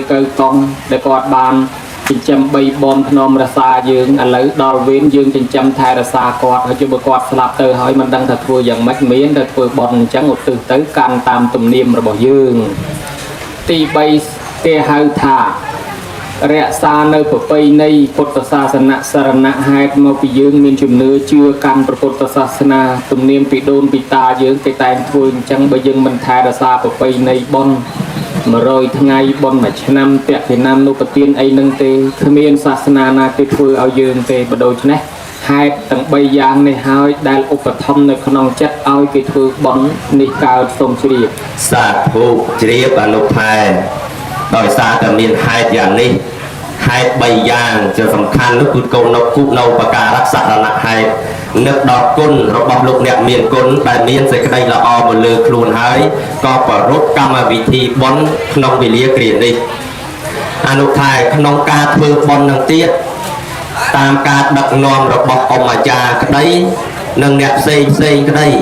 cơ công để quạt bàn chỉnh châm bay bom thnom ra xa dương anh lấy đo viên dương chỉnh châm thay ra xa quạt hay cho bờ quạt slap từ hỏi mình đang thật vui dạng mách miến thật vui bòn trắng một từ tới can tam tùm niêm rồi bỏ dương ti bay kê hơi thả rẽ xa nơi của Tây Nay Phật sa sanh sarana hai mau bị dương miền chùm nưa chưa can Phật sa sanh tùm niêm bị đôn bị ta dương cái tay thôi chẳng bây giờ mình thay ra xa của Tây Nay bon mà rồi ngày bon mà năm tiệc thì năm nô tiên ấy nâng tê miền sa sanh na tê thôi ao dương tê bắt đầu này hai tầng bây giang này hai đại ục thâm nơi khôn chất ao cái thôi bon nị cao sông chìa sa thu chìa và lục thai đòi xa tầm miền hai dạng này hai bay giang cho sầm khăn nước cút câu nấu cút nấu và cả rắc sạch là nặng hai nước đọt côn rồi bọc lục nẹt miền côn tại miền sẽ đây là o một lừa luôn hái có quả rốt cam vị thi bón nông bị lia kiển đi anh lục thai nông ca thưa bón nông tiết tam ca đặc nom rồi bọc ông mà cha cái đấy nâng nẹt xây cái đây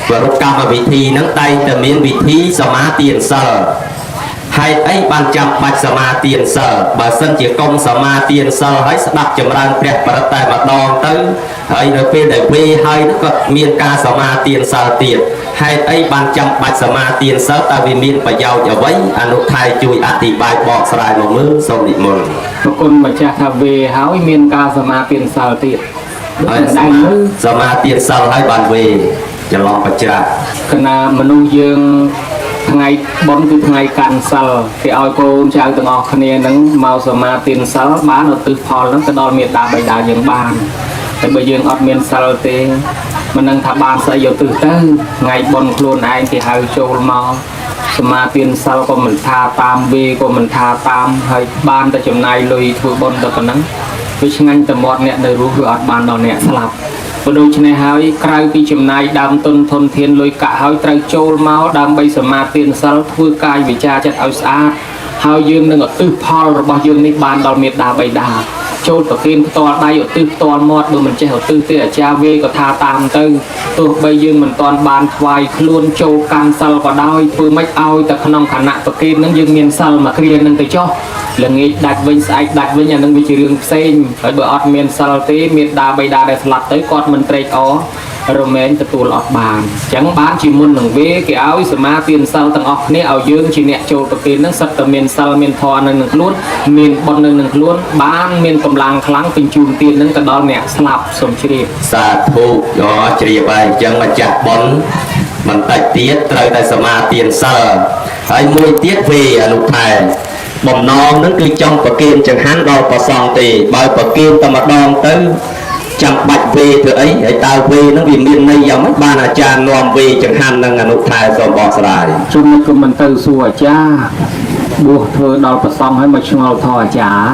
và rốt cam vị thi nắng tay từ miền vị thi sờ má tiền sờ hai ấy ban chăm bạch sama tiền sở bà sân chỉ công sama tiền sở hãy đặt chấm răng đẹp và đặt tay mặt đòn tới ấy được phê để quê hay nó có miền ca sama tiền sở tiền hai ấy ban chăm bạch sama tiền sở ta vì miền phải giàu cho vấy anh lúc thay chui ati bài bọ sài một mưa xong đi mồn con mà cha thà về háo miền ca sama tiền sở tiền sama tiền sở hai bàn về cho lo bạch cha cái nào mà nuôi dương ngày bốn cái ngày cạn sờ thì ao cô trang từ ngọc này nắng màu sờ ma tiền sờ bán ở từ phò nó cái đòn miệt đà bày đà dương bàn thì bây giờ ở miền sờ thì mình đang thả bàn sẽ vô từ tới ngày bốn luôn anh thì hai châu màu sờ ma tiền sờ của mình tha tam vi của mình tha tam hay ban tại chỗ này lùi thua bốn được còn nắng với ngành tầm một nè đời rú ở bàn đòn nè sập và đôi chân này hơi càyពីចំណាយដើមទុនធនធានលុយកាក់ហើយត្រូវចូលមកដើម្បីសមាទានសិលធ្វើកាយវិចារចិត្តឲ្យស្អាតហើយយើងនឹងឧទ្ទិសផលរបស់យើងនេះបានដល់មេត្តាបិតាចូលប្រគិនផ្ទាល់ដៃឧទ្ទិសផ្ទាល់មាត់បើមិនចេះឧទ្ទិសទេអាចារ្យវេក៏ថាតាមទៅទោះបីយើងមិនទាន់បានថ្វាយខ្លួនចូលកម្មសិលក៏ដោយធ្វើម៉េចឲ្យតែក្នុងខណៈប្រគិននឹងយើងមានសិលមួយគ្រានឹងទៅចុះល្ងាចដាច់វិញស្អែកដាច់វិញអានឹងវាជារឿងផ្សេងហើយបើអត់មានសិលទេមេត្តាបិតាដែលស្លាប់ទៅគាត់មិនត្រេកអររមែងទទួលអត់បានអញ្ចឹងបានជាមុននឹងវេគេឲ្យសមាទានសិលទាំងអស់គ្នាឲ្យយើងជាអ្នកចូលប្រគេននឹងសិតតែមានសិលមានធម៌នៅនឹងខ្លួនមានបុណ្យនៅនឹងខ្លួនបានមានកម្លាំងខ្លាំងបញ្ជូនទាននឹងទៅដល់អ្នកស្លាប់សូមជ្រាបសាធុយោជ្រាបហើយអញ្ចឹងម្ចាស់បុណ្យមិនតិចទៀតត្រូវតែសមាទានសិលហើយមួយទៀតវេអនុថែបំណងនឹងគឺចង់ប្រគេនចង្ហាន់ដល់ព្រះសង្ឃទេបើប្រគេនតែម្ដងទៅចាំបាច់វេធ្វើអីហើយតើវេនឹងវាមានន័យយ៉ាងម៉េចបានអាចារ្យនាំវេចង្ហាន់នឹងអនុថែសូមបកស្រាយជុំនេះក៏មិនទៅសួរអាចារ្យបួសធ្វើដល់ព្រះសង្ឃហើយមកឆ្ងល់ធម៌អាចារ្យ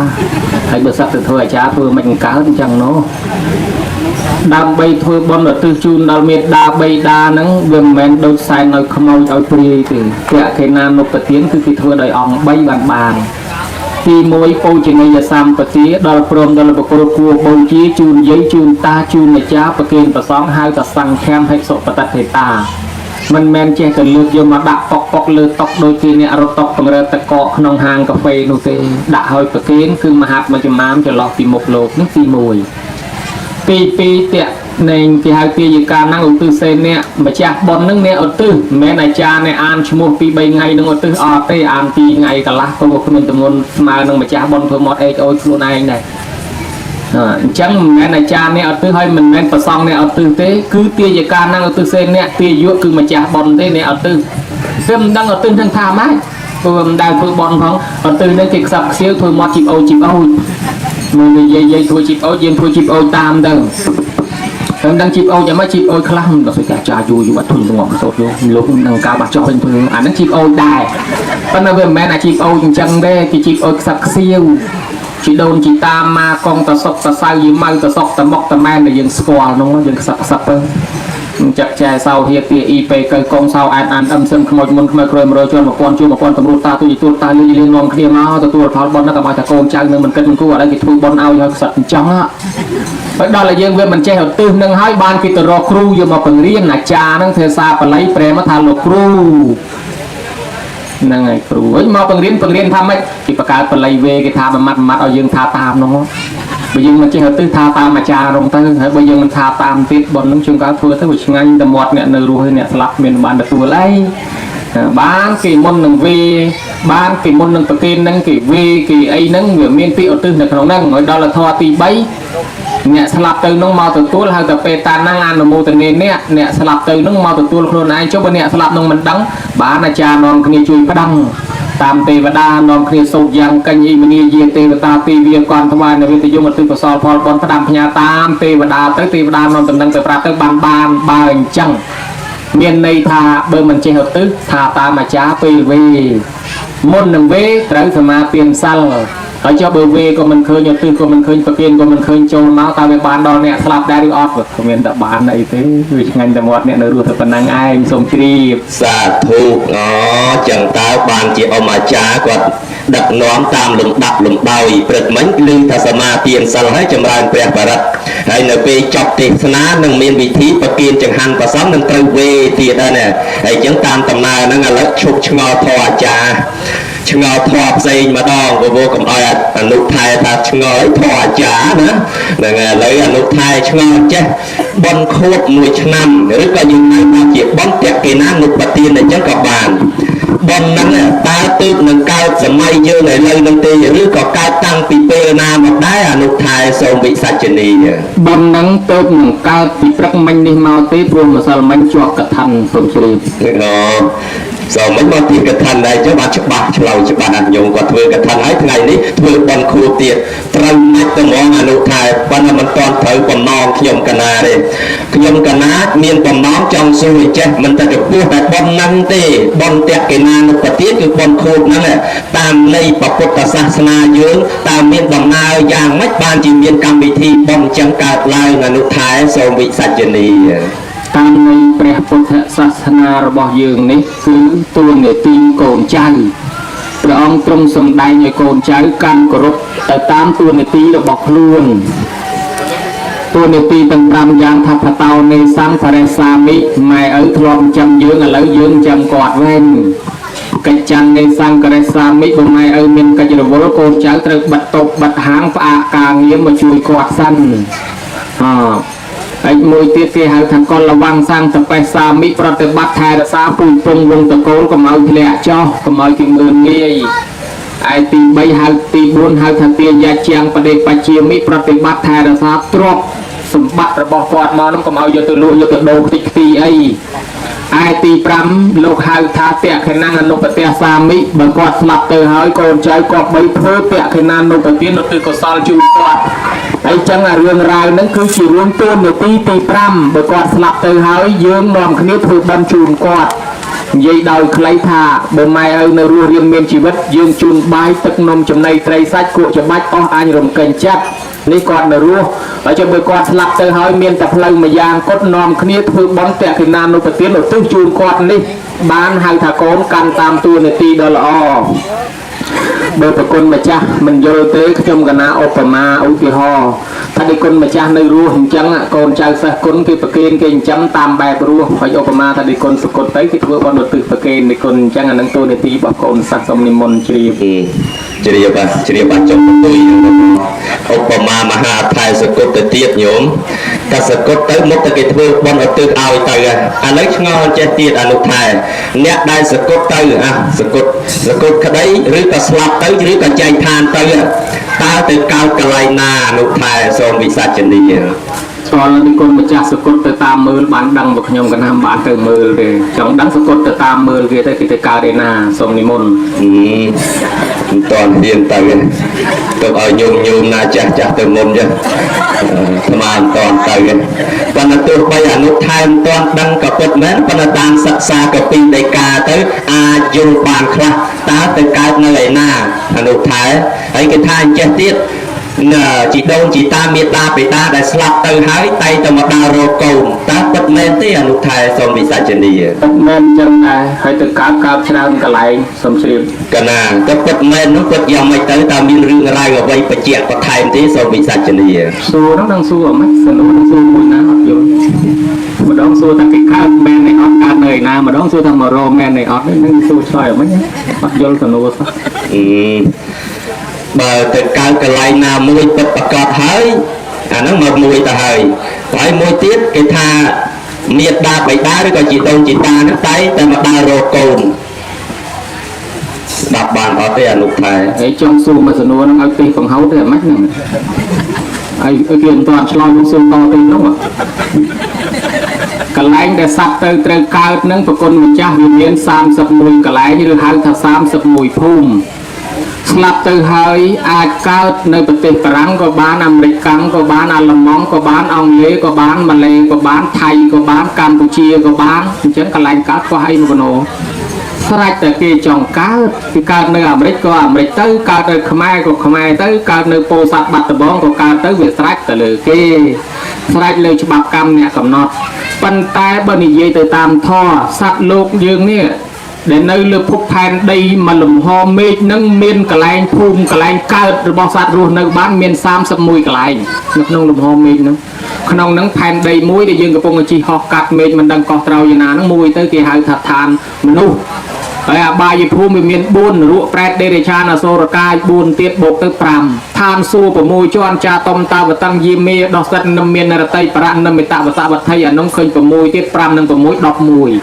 ហើយបើសិនទៅធ្វើអាចារ្យធ្វើមិនកើតអញ្ចឹងនោះដើម្បីធ្វើបុណ្យឧទ្ទិសជូនដល់មេត្តាបិតាហ្នឹងវាមិនមែនដូចសែនឲ្យខ្មោចឲ្យព្រាយទេគេអខេណានុបទានគឺគេធ្វើដោយអង្គ3បានទី1បូជនីយសម្បទាដល់ព្រមដល់បុគ្គលគួរបូជាជូនយាយជូនតាជូនអាចារ្យប្រគេនប្រសងហៅថាសង្ឃាមហិសុបតតេតាមិនមែនចេះតែលើកយកមកដាក់ប៉ុកលើតុដូចជាអ្នករត់តុបង្រើតកកក្នុងហាងកាហ្វេនោះទេដាក់ឲ្យប្រគេនគឺមហាមជ្ឈមាមចន្លោះពីមុខលោកនេះទី1ទី2តាក់នៃគេហៅទាយិកាហ្នឹងឧទ្ទិសសេនអ្នកម្ចាស់ប៉ុនហ្នឹងអ្នកឧទ្ទិសមិនមែនអាចារ្យអ្នកអានឈ្មោះពី3ថ្ងៃនឹងឧទ្ទិសអត់ទេអាន2ថ្ងៃកន្លះក៏គ្មានទម្ងន់ស្មើនឹងម្ចាស់ប៉ុនធ្វើមកអេចអូយខ្លួនឯងដែរអញ្ចឹងមិនមែនអាចារ្យអ្នកឧទ្ទិសហើយមិនមែនប្រសងអ្នកឧទ្ទិសទេគឺទាយិកាហ្នឹងឧទ្ទិសសេនអ្នកទាយុគឺម្ចាស់ប៉ុនទេអ្នកឧទ្ទិសគឺមិនដឹងឧទ្ទិសនឹងថាម៉េចព្រោះមិនដែលធ្វើប៉ុនផងឧទ្ទិសនេះគេខ្សឹបខ្សៀវធ្វើមកជីបអូជីបអូមើលនិយាយធ្វើជីបអូយើងធ្វើជីបអូតាមទៅខ្ញុំដឹងជីបអូយ៉ាងម៉េចជីបអូខ្លះដល់ស្គាចាយូរអត់ធន់ងំសូត្រលោកនឹងការបាត់ចោលវិញព្រោះអាហ្នឹងជីបអូដែរប៉ុន្តែវាមិនមែនអាជីបអូអញ្ចឹងទេគេជីបអូខ្សឹបខ្សៀវជីដូនជីតាម៉ាកងតសុកតសៅយីម៉ៅតសុកតមុកតម៉ែនដែលយើងស្គាល់នោះយើងខ្សឹបខ្សឹបទៅចាក់ចែសោហៀទាអ៊ីពេកកងសោអានអឹមសឹមខ្មោចមុនខ្មៅក្រោយ100ជាន់1000ជួ1000តម្រួតតាទូយទូតាលីលៀងនាំគ្នាមកទទួលផលបនហ្នឹងក៏មកតែកូនចៅនឹងមិនគិតមិនគូអត់ឲ្យគេធ្វើបនឲ្យហើយខ្សឹបអញ្ចឹងហើយដល់តែយើងវាមិនចេះឧទ្ទិសនឹងហើយបានគេទៅរកគ្រូយកមកបង្រៀនអាចារ្យហ្នឹងធ្វើសាបាលីប្រែមកថាលោកគ្រូ អ นั่งไงครูเฮ้ยมาเพิ่งเรียนทำไหมที่ประกาศปลายเวกิทามัดเอายังทาตามน้องbây giờ mình chỉ hợp tư tha tam mà cha rong tư hay bây giờ mình tha tam tiết bọn nó chung cá thua tới việc ngay tầm một nè nở ruồi nè lắp mình bán được thua lấy bán cái môn nâng về bán cái môn nâng tập kênh nâng cái về cái ấy nâng về miền tây ở tư là không nâng ở đó là thoa tì bấy nè lắp từ nó mau từ túi là tập pe tan năng ăn là mua từ nè lắp từ nó mau từ túi luôn ai cho bên nè lắp nông mình đắng bán là cha non cái chui phát đăng tam tê và đa non kia sâu giang canh y mình đi tê và ta tê viên quan tham gia về tiêu một tư của sol phò con đam nhà tam tê và đa tới tê và đa non tầm năng tới pra tới ban ba hình chăng miền này thà bơ mình chơi hợp tứ thà ta mà trả về môn nằm về tới thà mà tiền xăng ở cho bờ về của mình khơi nhật tư của mình khơi bậc kiên của mình khơi châu máu ta về bán đòn nè slap đa đi off của mình đã bán này thế vì ngành tầm một nè nó được phần năng ai sống chi xa thu nó chẳng ta bàn chỉ ông mà cha quật đặt nón tam lùng đập lùng đau bật mấy lưng thà sama tiền xăngให้จำรานเปรียบประดับให้ในปีจบติสนาหนึ่งมีวิธีประกินจังหันประซ้ำหนึ่งตระเวทีนั่นเนี่ยให้จังตามตำนานนั่งแล้วชุกชงอทอจาชงอทอเซนมาดองโบกับอ้อยอนุไทยถ้าชงอทอจ๋านะนั่นไงเลยอนุไทยชงอเจ้บนโคตรมวยชนำหรือก็ยังไงมาเกี่ยวบนเตะกีน้ำนุปฏิในจังกับบานบนนั้นเนี่ยตาตึกหนึ่งก้าวสมัยเยอะเลยเลยนั่งตีหรือก็ก้าวตั้งปีเปนามาได้อนุไทยทรงวิสัชนีเนี่ยบนนั้นตึกหนึ่งก้าวปีปรักมันนี่มาตีพรวมมาสลมันจวกกระทันสมชลีสองมันมาตีกระทันได้เจ้าบ้านฉบับเราฉบับอันยงกว่าเธอกระทันให้ไงนี้เธอบอลครูเตียตรังไม่ต้องมองอนุไทยวันนั้นมันตอนเธอปมน้องขยมกันนาเลยขยมกันนาเมียนปมน้องจองซุยเจ้มันจะพูดแต่บอลนั่งเตะบอลเตะกินานุปฏิคือบอลครูนั่นแหละตามในปพุทธศาสนาเยอะตามเมียนบอลนาอย่างไม่บานจีเมียนกรรมวิธีบอลจังกาดลายอนุไทยทรงวิสัชนีตามในพระพุทธศาสนาระบอบยืงนี้คือตัวเหนือตีโกนใจพระองค์ตรงสมได้ในโกนใจการกรบแต่ตามตัวเหนือตีระบอบล้วนตัวเหนือตีต่างตามยางทับเตาในสังพระสามิไม่เอ้ทลอมจำยืงอะไรยืงจำกอดเว้นกัจจันในสังกระสามิบนไม่เอ้เมียนกัจจรวรโกนใจตรึกบัดตกบัดหางฝากางเยี่ยมมาช่วยกอดสั้นไอ้มวยเตี้ยเตี้ยหายทางกอลวังสร้างตะไปสามิปฏิบัติไทยรักษาปุ่นปงวงตะโกนก็มาเอาเลี้ยจ่อก็มาจึงเงินเงี้ยไอ้ตีใบหายตีบุญหายทางเตี้ยยาเชียงประเดี๋ยวปัจเจียมิปฏิบัติไทยรักษาตรอกสมบัติระบบกอดมาน้ำก็มาเอาโยตุลุโยตุโดติตีไอ้ตีปรำโลกหายทาเตะขนังอนุปเตะสามิบางกอดสลับเตะหายกอนใจกอดใบเพื่อเตะขนังอนุปเตะนตือกสาลจูกอดไอ้จังเรื่องราวนั้นคือchỉรวมตัวในตีปรำบางกอดสลับเตะหายยืงนอมคณิตถูกบรรจุกอดยัยดาวคล้ายท่าบนไม้เอาในรูเรียนเมียนชีวิตยืงจูนใบตึกนมจำในไตรซัดกุจะบัดอ้ออันรวมเกินจัดนี่ก่อนในรูเราจะไปก่อนสลับเตะหายเมียนแต่พลังมายางกดนอมคณิตถูกบอลแตะขึ้นนานุปเตียนหรือตึ้งจูนกอดนี่บ้านหายถากรกันตามตัวในตีดอลอโดยประคุณมาจ้ามันโยเตะขจมกันนาอุปมาอุติหอถ้าได้คนมาจ้าในรู้หินจังอ่ะคนใจสักคนคือประเกณฑ์เก่งจำตามแบบรู้พออุปมาถ้าได้คนสะกดไปคือตัวบอลตึกประเกณฑ์ในคนจังอ่ะนั่งตัวในตีบอกคนสักสมนิมนต์จรีบจบตุยอุปมามหาไทยสะกดเตียดโยมถ้าสะกดเตะมุดตะกี้ตัวบอลตึกเอาเตะอันนี้งอจะเตียดอนุไทยเนี่ยได้สะกดเตะอ่ะสะกดขดหรือก็สลับเตะหรือก็ใจทานเตะตาเตะกาวกลายนาอนุไทยทรงวิสัชนีตอนนี้คนมาจากสกลตามมือบ้านดังบอกยมกันทำบ้านเติมมือเลยจังดังสกลตามมือเกี่ยวกับกิจการเดนาสมนิมนต์ตอนเรียนตังก็เอาโยมนาจักเติมมนต์จ้ะทำไมตอนตังปนตัวไปอนุไทยตอนดังกับปดแม้ปนตามศักษากับปีในกาเตออายุบานคลาตาเตกาในไหลนาอนุไทยไอ้กิทานเจติด chị đông chị ta miệt ta bị ta đã slap từ hái tay từ một đào rô cồn ta bật men thế anh lúc thay xong bị sa chân đi men chân này hay từ cá chăn cả lại xong xịt cái nào cái bật men nó bật dòng mày tới ta miên rương rai ở đây phải chẹt có thay thế xong bị sa chân đi xua nó đang xua ở mắt sân nó đang xua mùi ná học vô mà đón xua ta cái cá men này ọt cá này nào mà đón xua thằng mà rô men này ọt đấy nó xua xoay ở mắt nhá học vô sân nó sao bà từ cao cái lại nào mùi bật bật cọt hơi nó một mùi ta hơi phải mùi tiết cái tha miệt đa bảy đá đấy còn chị đông chị ta nó tay ta mà đa rô cồn đạp bàn ở đây lục thầy ấy trong xu mà sân nó ăn tì còn hấu thế mắt này ai kiện toàn sloi cũng xu to tì đúng không cái lạnh để sắp tới trời cao nâng vào con một cha huyền biến sam sập mùi cái lạnh như hai thằng sam sập mùi phum slap từ hơi ai cao nơiประเทศฝรั่งก็บ้านอเมริกันก็บ้านอัลมองก็บ้านอังกฤษก็บ้านมาเลก็บ้านไทยก็บ้านกัมพูชีก็บ้านฉะนั้นกลายกัดก็ให้มันโนสลายแต่เกี่ยจองกัดที่การในอเมริกก็อเมริกเตอร์การในขมายก็ขมายเตอร์การในโปรสัตบัตรบองก็การเตอร์เวสไรแต่เลยเกี่ยสลายเลยฉบับกรรมเนี่ยกำหนดปันตายบันิเยตตามท่อสัตว์โลกยืงเนี่ยđể nơi lực phục thành đây mà lùm ho mê nâng miên cả lạnh phùm cả lạnh cao rồi bao sát luôn nơi bán miên sam sập mùi cả lạnh nước nông lùm ho mê nữa khăn ông nâng thành đầy muối để dương cái phong chi ho cắt mê mình đang có trâu như nào nó mùi tới kia hai thật than mình nu ba dịp phùm miên buôn ruộng pret để cha là xô cai buôn tiết bột tới pram than xua của mùi cho anh cha tom ta và tăng di mê đo sân nâm miên là tây pram nâm mê ta và ta vật thay ở nông khơi của mùi tiết pram nâng của mùi đọc mùi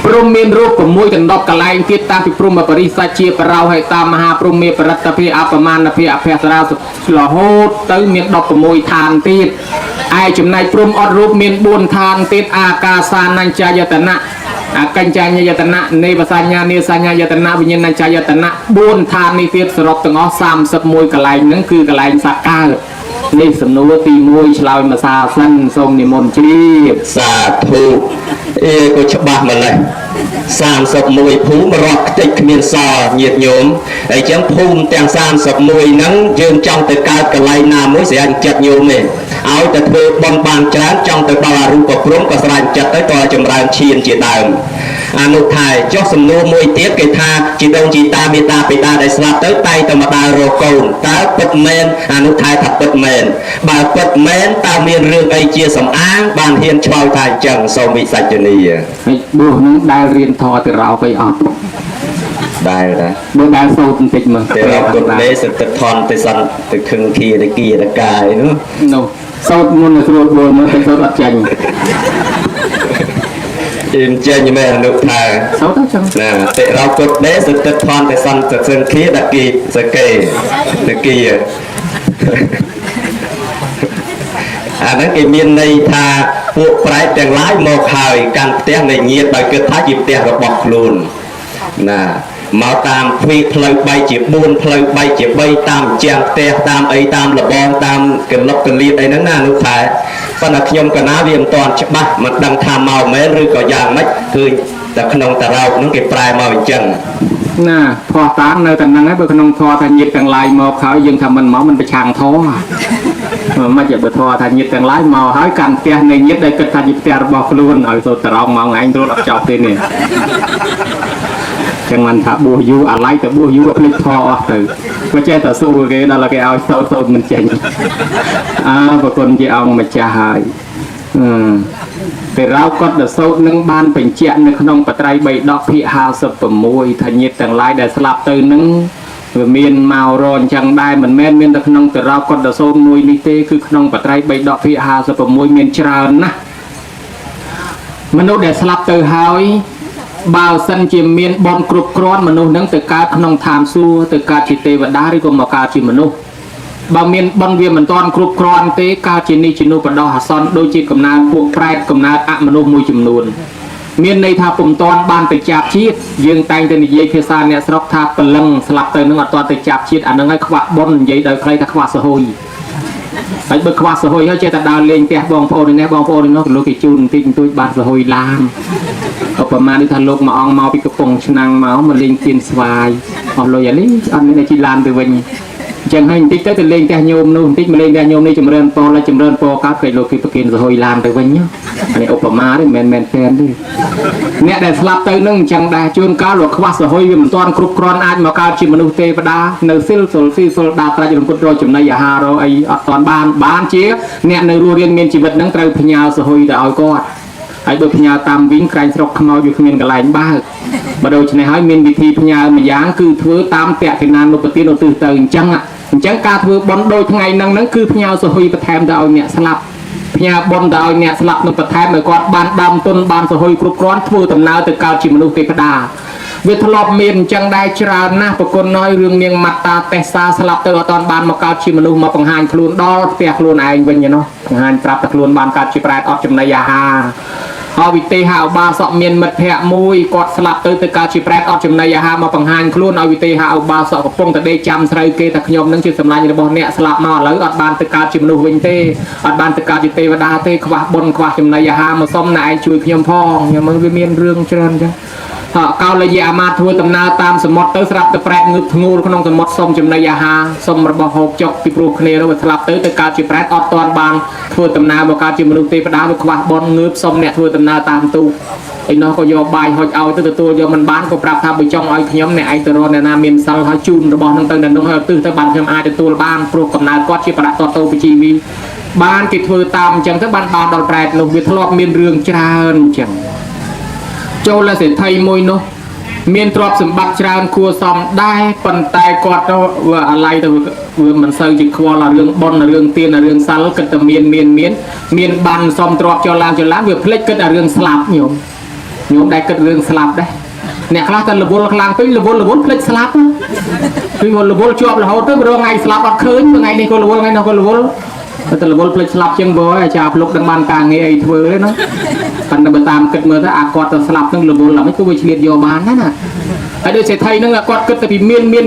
prum miênรูปcủa mùi thành đọc cả lại tiết tam thì prum mà parisa chia parau hay tam maha prum miên parat tapi apaman tapi apesra là hốt tới miên đọc của mùi than tiết ai chấm này prum ọtรูปmiên buôn than tiết akasan năng cha yatana kancanya yatana ne basanya ne sanya yatana vinyan cha yatana buôn than ni tiếtสรุปទាំងអស់31កន្លែងហ្នឹងគឺកន្លែងសាកានេះសំណួរទី1ឆ្លើយមកសាសិនសូមនិមន្តជ្រាបសាធុក៏ច្បាស់ម្លេះ31ភូមិរកខ្ទេចគ្មានសញាតញោមហើយចឹងភូមិទាំង31ហ្នឹងយើងចង់ទៅកើតកន្លែងណាមួយស្រាញ់ចិត្តញោមទេឲ្យតែធ្វើបន់បានច្រើនចង់ទៅដល់អរូបព្រំក៏ស្រាញ់ចិត្តទៅតចម្រើនឈានជាដើមអនុថែចុះសំណួរមួយទៀតគេថាជីដូនជីតាមេតាបិតាដែលស្លាប់ទៅតែតែមកដើររកកូនតើពិតមែនអនុថែថាពិតមែនបើពិតមែនតើមានរឿងអីជាសំអាងបានហ៊ានឆ្លើយថាអញ្ចឹងសូមវិសាជនីហើយបួសនឹងដែលរៀនធម៌ទៅរោទៅអត់ដែលដែរមើលដែលសូត្របន្តិចមើលតែរកគុណទេសទឹកថនទៅសន្តិខឹងគីតគីតកាយនោះសូត្រមុនស្រួលបួលមើលទៅសូត្រអត់ចាញ់អ៊ីនចេញមែនលោកថាសូត្រទៅចឹងណាតិរកគុណទេសទឹកថនទៅសន្តិខឹងគីតគីសកេតគីអាហ្នឹងគេមានន័យថាពួកប្រែតទាំងឡាយមកហើយកាន់ផ្ទះនៃញាតិដោយគិតថាជាផ្ទះរបស់ខ្លួនណាមកតាមទ្វីផ្លូវ3ជា4ផ្លូវ3ជា3តាមជាងផ្ទះតាមអីតាមលបងតាមកលុកកលៀតអីហ្នឹងណាលោកខែប៉ុន្តែខ្ញុំកណាវាមិនទាន់ច្បាស់មិនដឹងថាមកមែនឬក៏យ៉ាងម៉េចគឺតែក្នុងតារោកហ្នឹងគេប្រែមកអញ្ចឹងណាផោះតាមនៅតែហ្នឹងហើយបើក្នុងធម៌ថាញាតិទាំងឡាយមកហើយយើងថាមិនមកមិនប្រឆាំងធម៌មិនជាបើធម៌ថាញាតិទាំងឡាយមកហើយកាន់ផ្ទះនៃញាតិដែលគិតថាជាផ្ទះរបស់ខ្លួនឲ្យសូត្រត្រង់មកឯងរត់អត់ចប់ទេនេះចឹងមិនថាបួសយូរអាឡ័យទៅបួសយូរភ្លេចធម៌អស់ទៅក៏ចេះតែសួរគេដល់គេឲ្យសូត្រមិនចេញប្រគុណជាអង្គម្ចាស់ហើយតែរោគាត់ទៅសូត្រនឹងបានបញ្ជាក់នៅក្នុងបត្រៃ3ដកភាគ56ថាញាតិទាំងឡាយដែលស្លាប់ទៅនឹងវាមានមករអញ្ចឹងដែរមិនមែនមានតែក្នុងតែរោគាត់ទៅសូត្រមួយនេះទេគឺក្នុងបត្រៃ3ដកភាគ56មានច្រើនណាស់មនុស្សដែលស្លាប់ទៅហើយបើសិនជាមានបនគ្រប់គ្រាន់មនុស្សនឹងទៅកើតក្នុងឋានសួគ៌ទៅកើតជាទេវតាឬក៏មកកើតជាមនុស្សបើមានបនវាមិនទាន់គ្រប់គ្រាន់ទេកើតជានេះជានោះបដោះអាសន្នដូចជាកំណើតពួកប្រែតកំណើតអមនុស្សមួយចំនួនមានន័យថាពុំទាន់បានទៅចាប់ជាតិយើងតែងតែនិយាយភាសាអ្នកស្រុកថាព្រលឹងស្លាប់ទៅនឹងអត់ទាន់ទៅចាប់ជាតិអានឹងឲ្យខ្វះបននិយាយដោយខ្លីថាខ្វះសហួយហើយបើខ្វះសហួយហើយចេះតែដើរលេងផ្ទះបងប្អូននេះបងប្អូននេះលោកគេជូនបន្តិចបន្តួចបានសហួយឡានក៏ប្រហែលដូចថាលោកមួយអង្គមកពីកំពង់ឆ្នាំងមកលេងទៀនស្វាយអស់លុយអានេះអត់មានតែជិះឡានទៅវិញ chẳng hay tích tới từ lên theo nhôm luôn tích mà lên theo nhôm đi chấm rơn po các cái lô kia pakin rồi làm tới vinh nhá này Obama đấy men fan đi nè để slap tới nâng chẳng đa chuyên cá luật khoa xã hội vì toàn cục con ai mà cao chỉ mà nô tê và đa nô sil đa ta dùng cột rồi chấm này hà rồi ai toàn ban chia nè nô rùa riêng miền chỉ vật nâng trời nhà xã hội đã ao co ai được nhà tam vĩnh cày sọc khăm aoอยู่miền cái lạnh ba bắt đầu này hỏi miền vị thi nhà mà dáng cứ thứ tam tẹt thì nan nô bát tiên nô từ từ chẳng ạ chẳng ca thứ bón đôi ngày năng nắng cứ nhà xã hội bát thèm đào nhẹ slap nhà bom đào nhẹ slap nô bát thèm mà còn ban đam tôn ban xã hội cục con thứ tầm nào từ cao chỉ mà nô tê phá đà việcทดลองเมียนจังได้ชราหน้าปรากฏน้อยเรื่องเมียงมัตตาเตสาสลับตัวตอนบานมาเกาชิมนุมาปังหานครูนดอลเปียครูนเองเป็นยังเนาะปังหานปรับตะครูนบานการชิปรายออกจำนายาฮาเอาวิเตหาบาสอบเมียนมัดแพะมุยกอดสลับตัวการชิปรายออกจำนายาฮามาปังหานครูนเอาวิเตหาบาสอบกระปงแต่ได้จำสไลเกตะขยมนั่งจุดสำลังในบ่อเนี่ยสลับมาแล้วอดบานตะการชิมนุวินเตอดบานตะการจิเตวดาเตขวาบนขวาจำนายาฮามาซ้อมนายช่วยขยมพองอย่างมันเมียนเรื่องเจริญจังเกาเลยยามาทัวตำนาตามสมมติเตอสลับตะแปรงึบงูขนมสมมติสมจำนายาฮาสมระบหกจกปิปรูคเนรวัสลับเตอตะการจิแปรออดตอนบางทัวตำนาบอกการจิมรุเตปดาบขวาบอลงึบสมเนี่ยทัวตำนาตามตูไอ้น้องก็โยบายหอยเอาตัวโยมันบ้านก็ปรับทำไปจ้องไอ้ขยมเนี่ยไอ้ตัวเนี่ยนาเมียนซัลหอยจูนระบนั่งตั้งแต่น้องหอยตื้อตะบันขยมไอ้ตัวบ้านปลุกกับนายก็จิประตอโตไปจีวีบ้านกิทัวตามจังตะบันบานดอลแปรลงวิทลอบเมียนเรื่องจานจังโจละเสร็จไทยมวยเนาะเมียนตรอบสมบัติจานครัวซอมได้ปันไตกอดว่าอะไรแต่ว่ามันเซอร์จิควอลเรื่องบอลเรื่องเตียนเรื่องซัลก็จะเมียนบันซอมตรอบจอลางเพื่อเพลกก็เรื่องสลับโยมได้ก็เรื่องสลับได้เนี่ยคลาสกันระบบกลางเป็นระบบเพลกสลับคือระบบจอบเราตัวเราไงสลับอัดคืนไงนี่ก็ระบบไงเราก็ระบบแต่ระบบเพลกสลับเชียงบอยจะพลุกดังบานกลางไงไอ้ทัวร์เลยเนาะปันตามเกิดเมื่อถ้าอากอดสลับนั่งระบบเราไม่ก็ไปเฉลี่ยโยบานนั่นน่ะไอ้เด็กเศรษฐีนั่งกอดเกิดแต่ปีเมียนเบี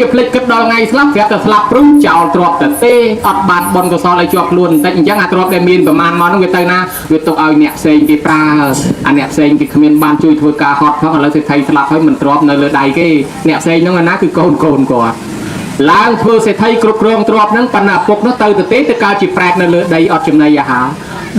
ยเพลกเกิดดอลไงสลับแค่แต่สลับรุ่งเจ้าตรอกแต่เต้อดบานบอลก็ซอเลยจอบล้วนแต่ยังอาตรอกได้เมียนประมาณมันต้องไปเตยนะไปตกเอาเนี่ยเซงกีปลาอันเนี่ยเซงกีเมียนบานช่วยทัวร์กาฮอตเพราะอะไรเศรษฐีสลับให้มันตรอกในเรือใดก็เนี่ยเซงนั่งนะคือโกนก่อนล้างเพื่อเศรษฐีกรุบกรองตรอกนั่งปัญหาปกนั่งเตยแต่เต้แต่การจีแปรในเรือใดอดจำนายาหา